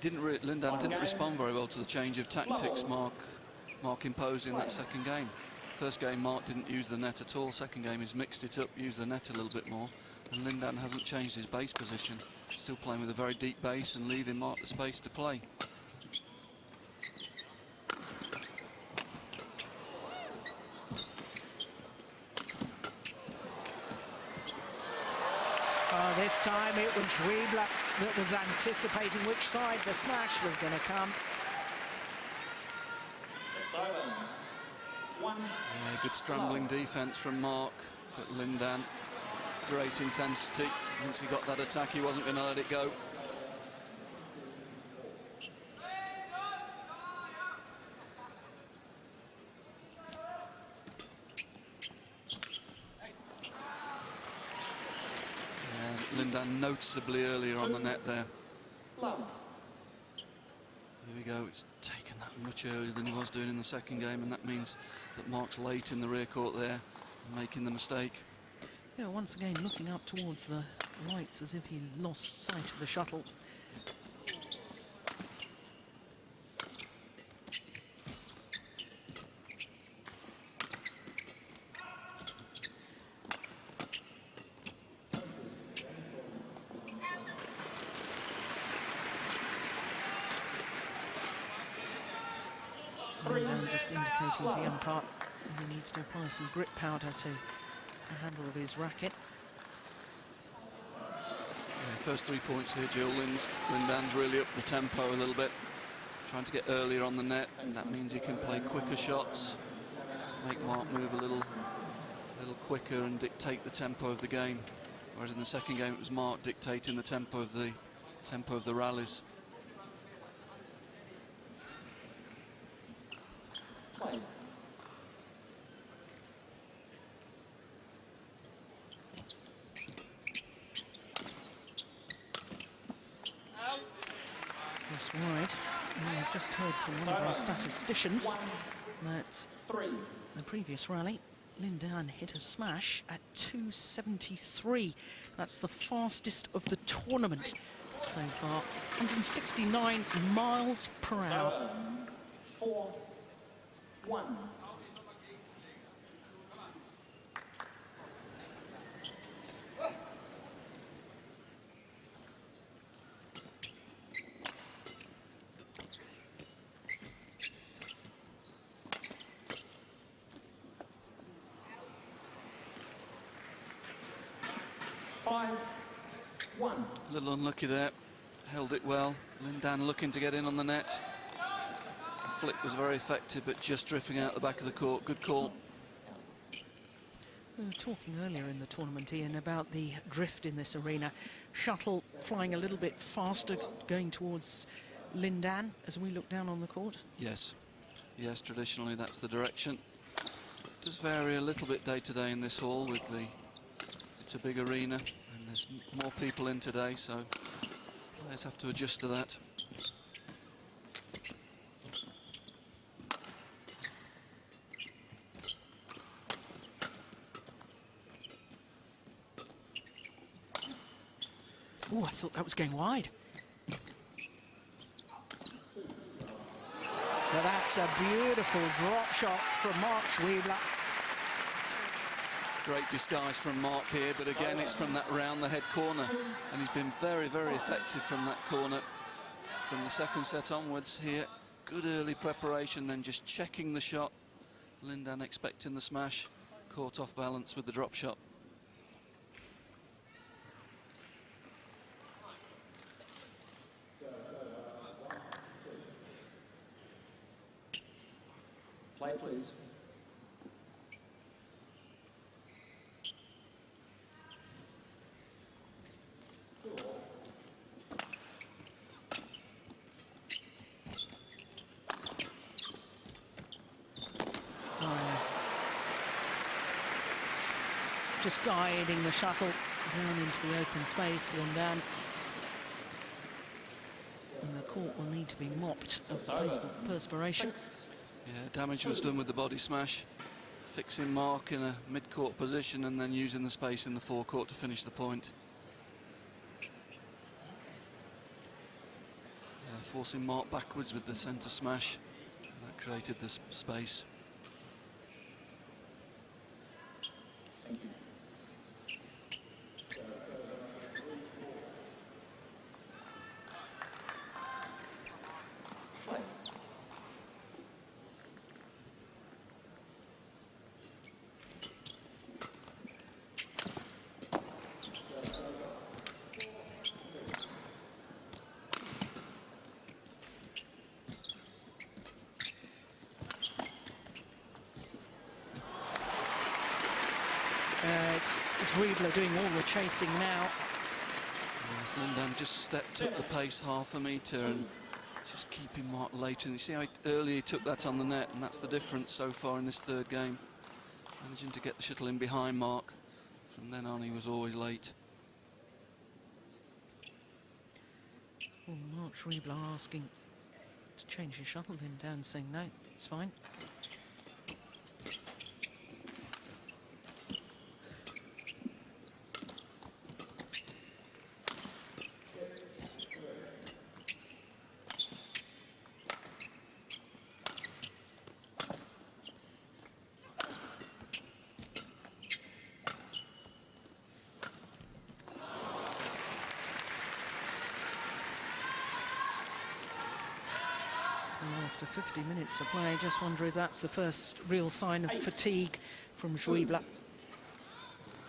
Lin Dan didn't respond very well to the change of tactics Marc imposed in that second game. First game, Marc didn't use the net at all. Second game, he's mixed it up, used the net a little bit more. And Lin Dan hasn't changed his base position. Still playing with a very deep base and leaving Marc the space to play. This time it was Zwiebler that was anticipating which side the smash was going to come. Yeah, good scrambling defence from Marc, but Lin Dan, great intensity. Once he got that attack, he wasn't going to let it go. Lin Dan noticeably earlier on the net there. Here we go, it's taken that much earlier than he was doing in the second game, and that means that Marc's late in the rear court there, making the mistake. Yeah, once again looking up towards the lights as if he lost sight of the shuttle. Just indicating to the umpire he needs to apply some grip powder to the handle of his racket. Yeah, first 3 points here, Jill. Lin Dan's really upped the tempo a little bit, trying to get earlier on the net, and that means he can play quicker shots, make Marc move a little quicker and dictate the tempo of the game. Whereas in the second game, it was Marc dictating the tempo of the rallies. Wide. And I've just heard from one of our statisticians that the previous rally, Lin Dan hit a smash at 273. That's the fastest of the tournament so far. 169 miles per hour. 4-1. 1. A little unlucky there. Held it well. Lin Dan looking to get in on the net. The flick was very effective, but just drifting out the back of the court. Good call. We were talking earlier in the tournament, Ian, about the drift in this arena. Shuttle flying a little bit faster, going towards Lin Dan as we look down on the court. Yes. Yes, traditionally that's the direction. It does vary a little bit day to day in this hall with the... It's a big arena and there's more people in today, so players have to adjust to that. Oh, I thought that was going wide. But that's a beautiful drop shot from Marc Zwiebler. Great disguise from Marc here, but again it's from that round the head corner, and he's been very, very effective from that corner from the second set onwards here. Good early preparation, then just checking the shot. Lin Dan expecting the smash, caught off balance with the drop shot. Play, please. Just guiding the shuttle down into the open space, Lin Dan. And the court will need to be mopped of perspiration. Yeah, damage was done with the body smash, fixing Marc in a mid-court position and then using the space in the forecourt to finish the point. Forcing Marc backwards with the centre smash, and that created this space. Thank you. It's Zwiebler doing all the chasing now. Yes, Lin Dan just stepped up the pace half a metre and just keeping Marc later. And you see how early he took that on the net, and that's the difference so far in this third game. Managing to get the shuttle in behind Marc. From then on, he was always late. Well, Marc Zwiebler asking to change his shuttle, Lin Dan saying no, it's fine. After 50 minutes of play, just wonder if that's the first real sign of fatigue from Zwiebler.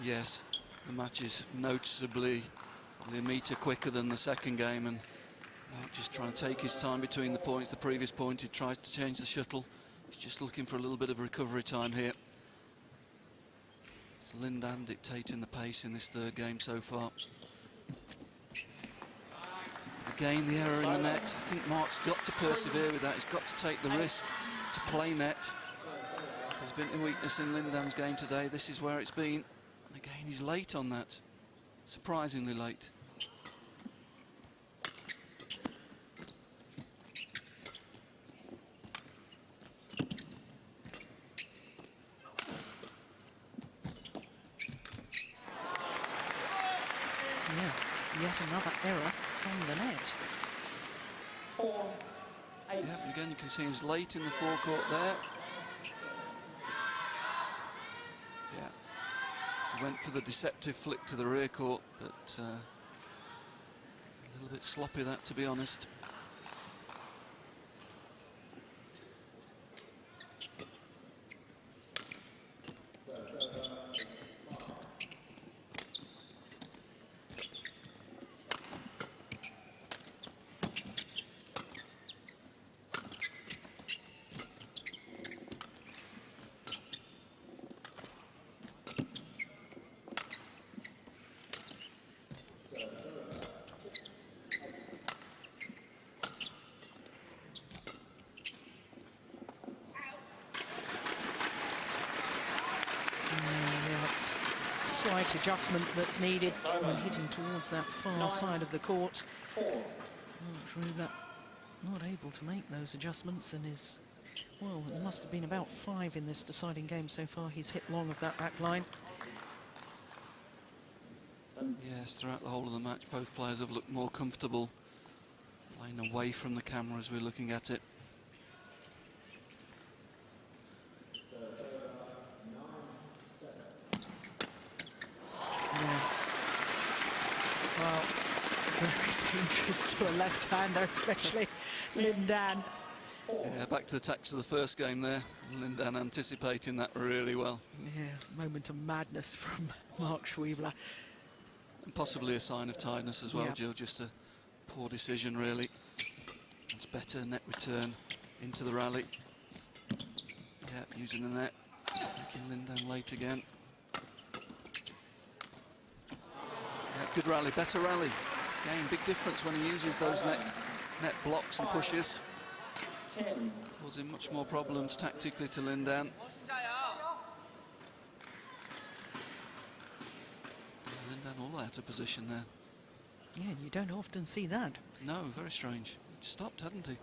Yes, the match is noticeably a metre quicker than the second game, and Marc just trying to take his time between the points. The previous point he tried to change the shuttle. He's just looking for a little bit of recovery time here. It's Lin Dan dictating the pace in this third game so far. Again, the error in the net. I think Marc's got to persevere with that. He's got to take the risk to play net. If there's been a weakness in Lin Dan's game today, this is where it's been. And again, he's late on that. Surprisingly late. Yeah, yet another error from the net. 4-8. Yeah, again, you can see he's late in the forecourt there. Yeah, he went for the deceptive flick to the rear court, but a little bit sloppy that, to be honest. right adjustment that's needed when hitting towards that far side of the court. Marc Zwiebler not able to make those adjustments, and is, well, there must have been about 5 in this deciding game so far. He's hit long of that back line. Yes, throughout the whole of the match, both players have looked more comfortable playing away from the camera as we're looking at it. Yeah. Well, very dangerous to a left-hander, especially Lin Dan. Yeah, back to the tactics of the first game there. Lin Dan anticipating that really well. Yeah, moment of madness from Marc Zwiebler. And possibly a sign of tiredness as well, Yeah. Jill. Just a poor decision, really. It's better net return into the rally. Yeah, using the net. Making Lin Dan late again. Yeah, good rally, better rally. Again, big difference when he uses those net blocks and pushes. Causing much more problems tactically to Lin Dan. Lin Dan all out of position there. Yeah, you don't often see that. No, very strange. Stopped, hadn't he?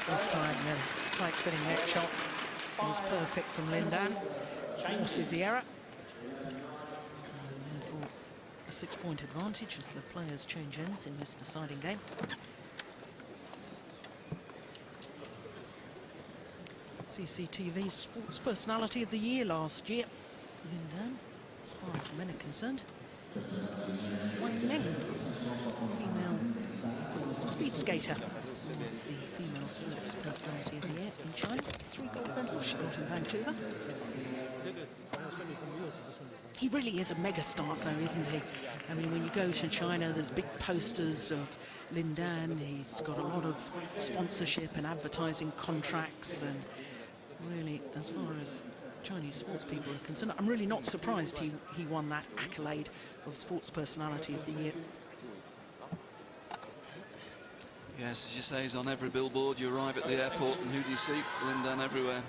This time, the tight spinning net shot was perfect from Lin Dan. Forces the error. And therefore, a 6-point advantage as the players change ends in this deciding game. CCTV's Sports Personality of the Year last year. Lin Dan, as far as the men are concerned. Yonex, female speed skater, was the female Sports Personality of the Year in China. 3 gold medals she got in Vancouver. He really is a megastar, though, isn't he? I mean, when you go to China, there's big posters of Lin Dan. He's got a lot of sponsorship and advertising contracts, and really, as far as Chinese sports people are concerned, I'm really not surprised he won that accolade of Sports Personality of the Year. Yes, as you say, he's on every billboard. You arrive at the airport and who do you see? Lin Dan everywhere.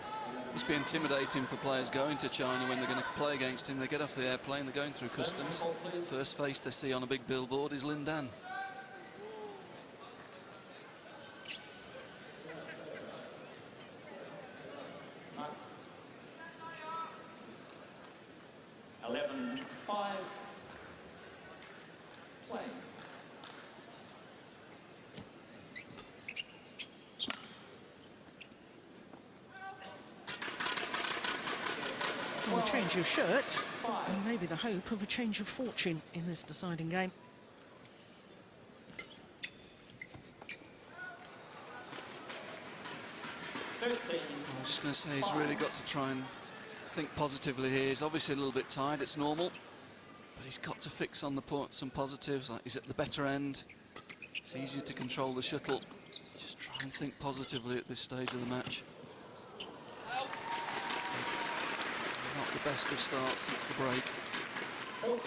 Must be intimidating for players going to China when they're going to play against him. They get off the airplane, they're going through customs. First face they see on a big billboard is Lin Dan. A change of shirts, and maybe the hope of a change of fortune in this deciding game. I was just going to say, he's really got to try and think positively here. He's obviously a little bit tired, it's normal, but he's got to fix on some positives, like he's at the better end. It's easier to control the shuttle. Just try and think positively at this stage of the match. Not the best of starts since the break. 14-5.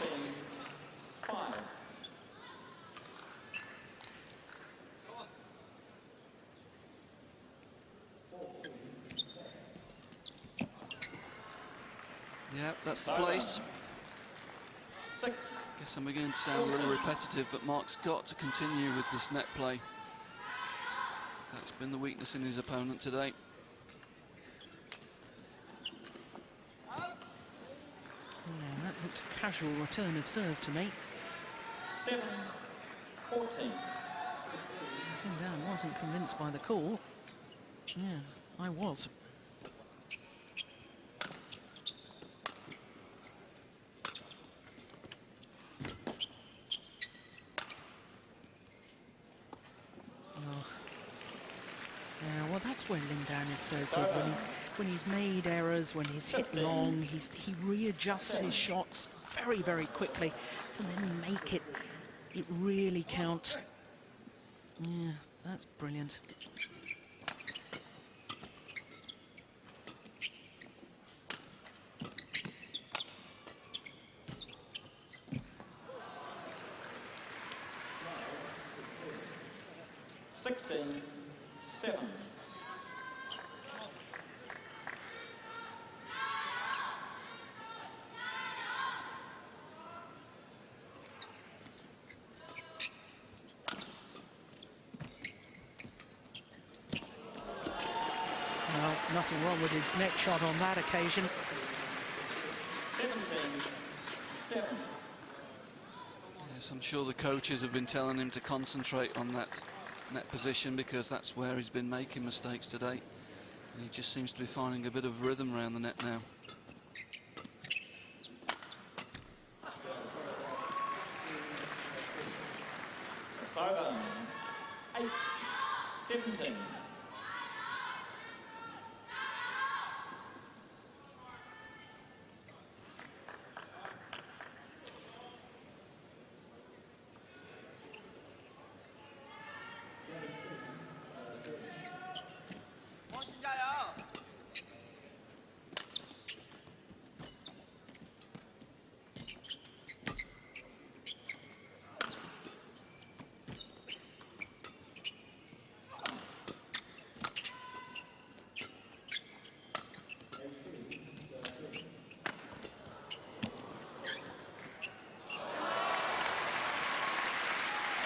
Yeah, that's the place. 6. Guess I'm beginning to sound a little repetitive, but Marc's got to continue with this net play. That's been the weakness in his opponent today. Yeah, that looked a casual return of serve to me. 7-14. Lin Dan wasn't convinced by the call. Yeah, I was. Yeah, well, that's where Lin Dan is so good. When he's made errors, when he's hit long, he readjusts his shots very, very quickly to then make it really count. Yeah, that's brilliant. 16-7. Well, nothing wrong with his net shot on that occasion. 17-7. Yes, I'm sure the coaches have been telling him to concentrate on that net position because that's where he's been making mistakes today. And he just seems to be finding a bit of rhythm around the net now. It's over. 8-17.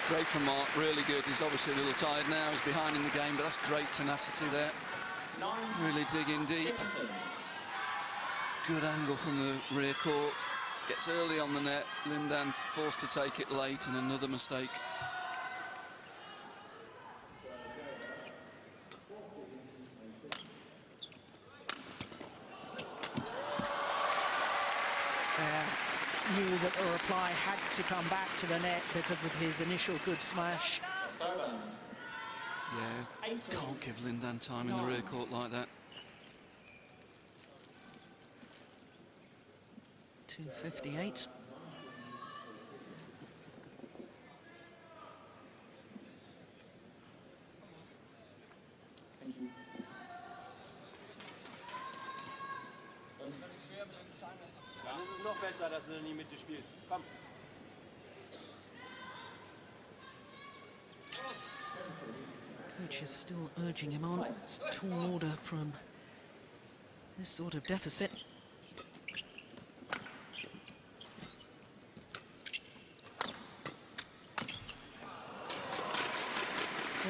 Great from Marc, really good. He's obviously a little tired now, he's behind in the game, but that's great tenacity there. Really digging deep. Good angle from the rear court. Gets early on the net. Lin Dan forced to take it late, and another mistake. Knew that the reply had to come back to the net because of his initial good smash. Yeah, can't give Lin Dan time in the rear court like that. 258. Dann ist es noch besser, dass du in die Mitte spielst. Komm. Coach is still urging him on. It's a tall order from this sort of deficit.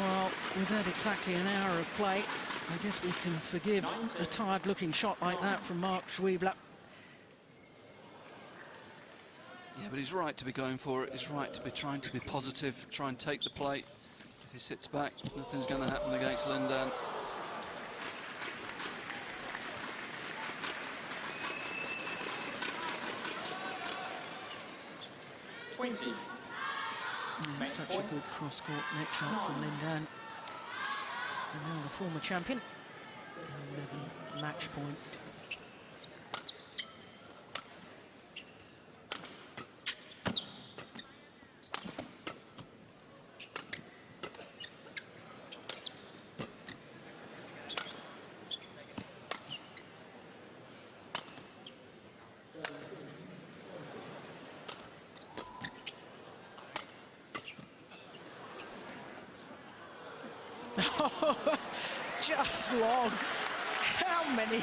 Well, we've had exactly an hour of play. I guess we can forgive a tired-looking shot like that from Marc Zwiebler. Yeah, but he's right to be going for it. He's right to be trying to be positive, try and take the plate. If he sits back, nothing's going to happen against Lin Dan. Yeah, such a good cross-court net shot from Lin Dan. And now the former champion. 11 match points. Just long. How many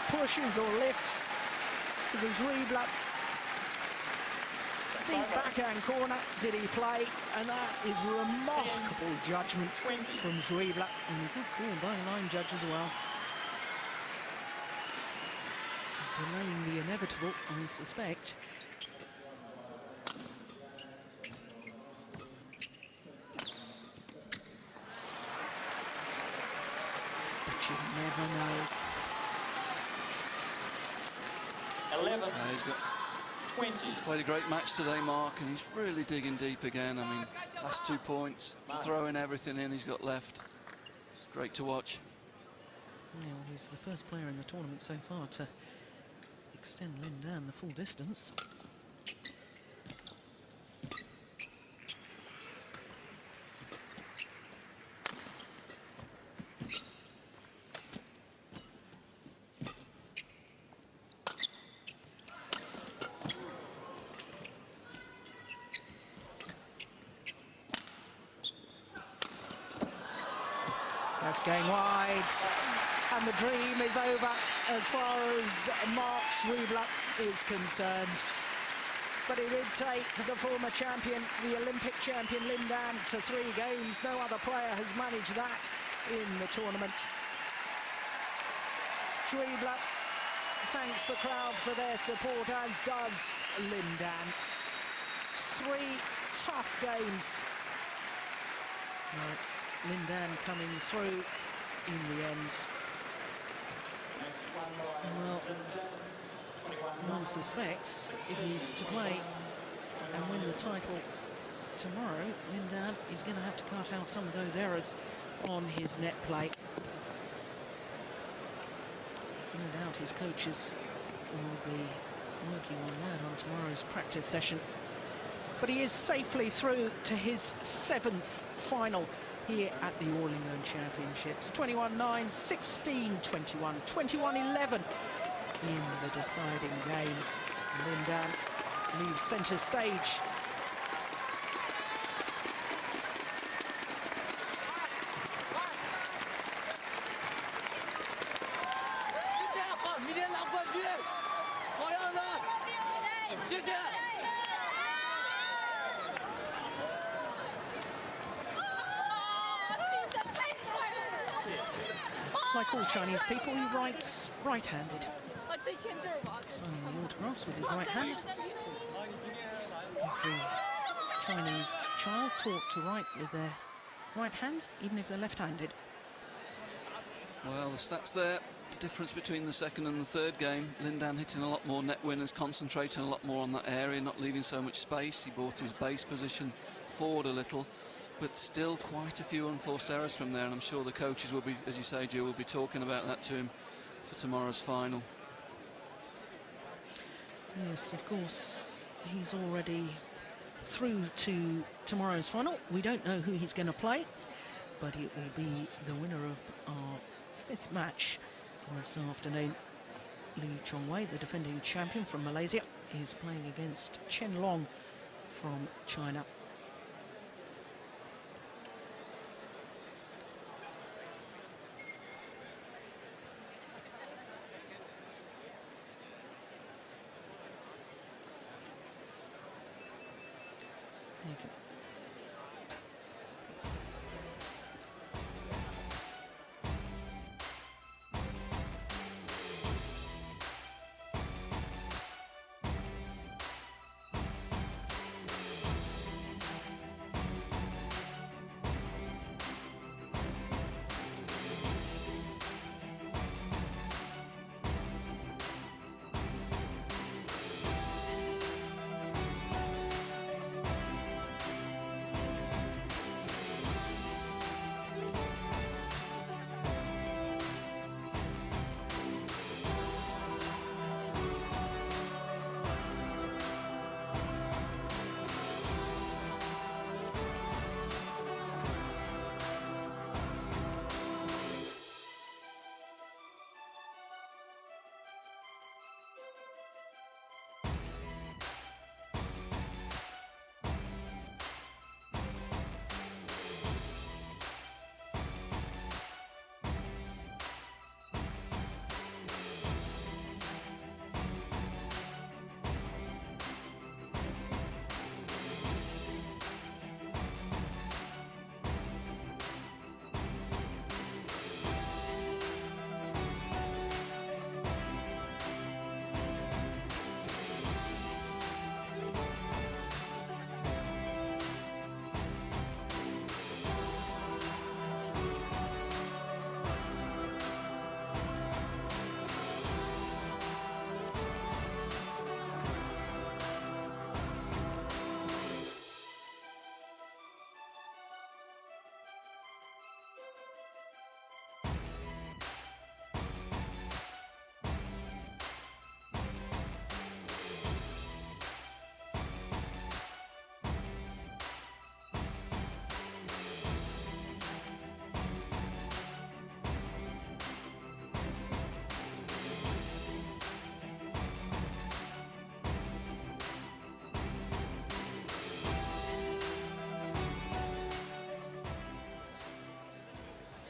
pushes or lifts to the Zwiebler? Deep backhand corner did he play, and that is remarkable judgment from Zwiebler, and a good call by the line judge as well. Delaying the inevitable, I suspect. You never know. 11. He's 20. He's played a great match today, Marc, and he's really digging deep again. I mean, last 2 points, throwing everything in he's got left. It's great to watch. Yeah, well, he's the first player in the tournament so far to extend Lin Dan the full distance. That's going wide. And the dream is over as far as Marc Zwiebler is concerned. But it did take the former champion, the Olympic champion Lin Dan, to 3 games. No other player has managed that in the tournament. Zwiebler thanks the crowd for their support, as does Lin Dan. 3 tough games. Well, it's Lin Dan coming through in the end. Well, one suspects if he's to play and win the title tomorrow, Lin Dan is going to have to cut out some of those errors on his net play. No doubt his coaches will be working on that on tomorrow's practice session. But he is safely through to his 7th final here at the All England Championships. 21-9, 16-21, 21-11 in the deciding game. Lin Dan leaves centre stage. Like all Chinese people, he writes right-handed. Signing the autographs with his right hand. Every Chinese child taught to write with their right hand, even if they're left-handed. Well, the stats there. The difference between the second and the third game. Lin Dan hitting a lot more net winners, concentrating a lot more on that area, not leaving so much space. He brought his base position forward a little, but still quite a few unforced errors from there, and I'm sure the coaches will be, as you say, Joe, will be talking about that to him for tomorrow's final. Yes, of course, he's already through to tomorrow's final. We don't know who he's going to play, but it will be the winner of our 5th match this afternoon. Li Chongwei, the defending champion from Malaysia, is playing against Chen Long from China.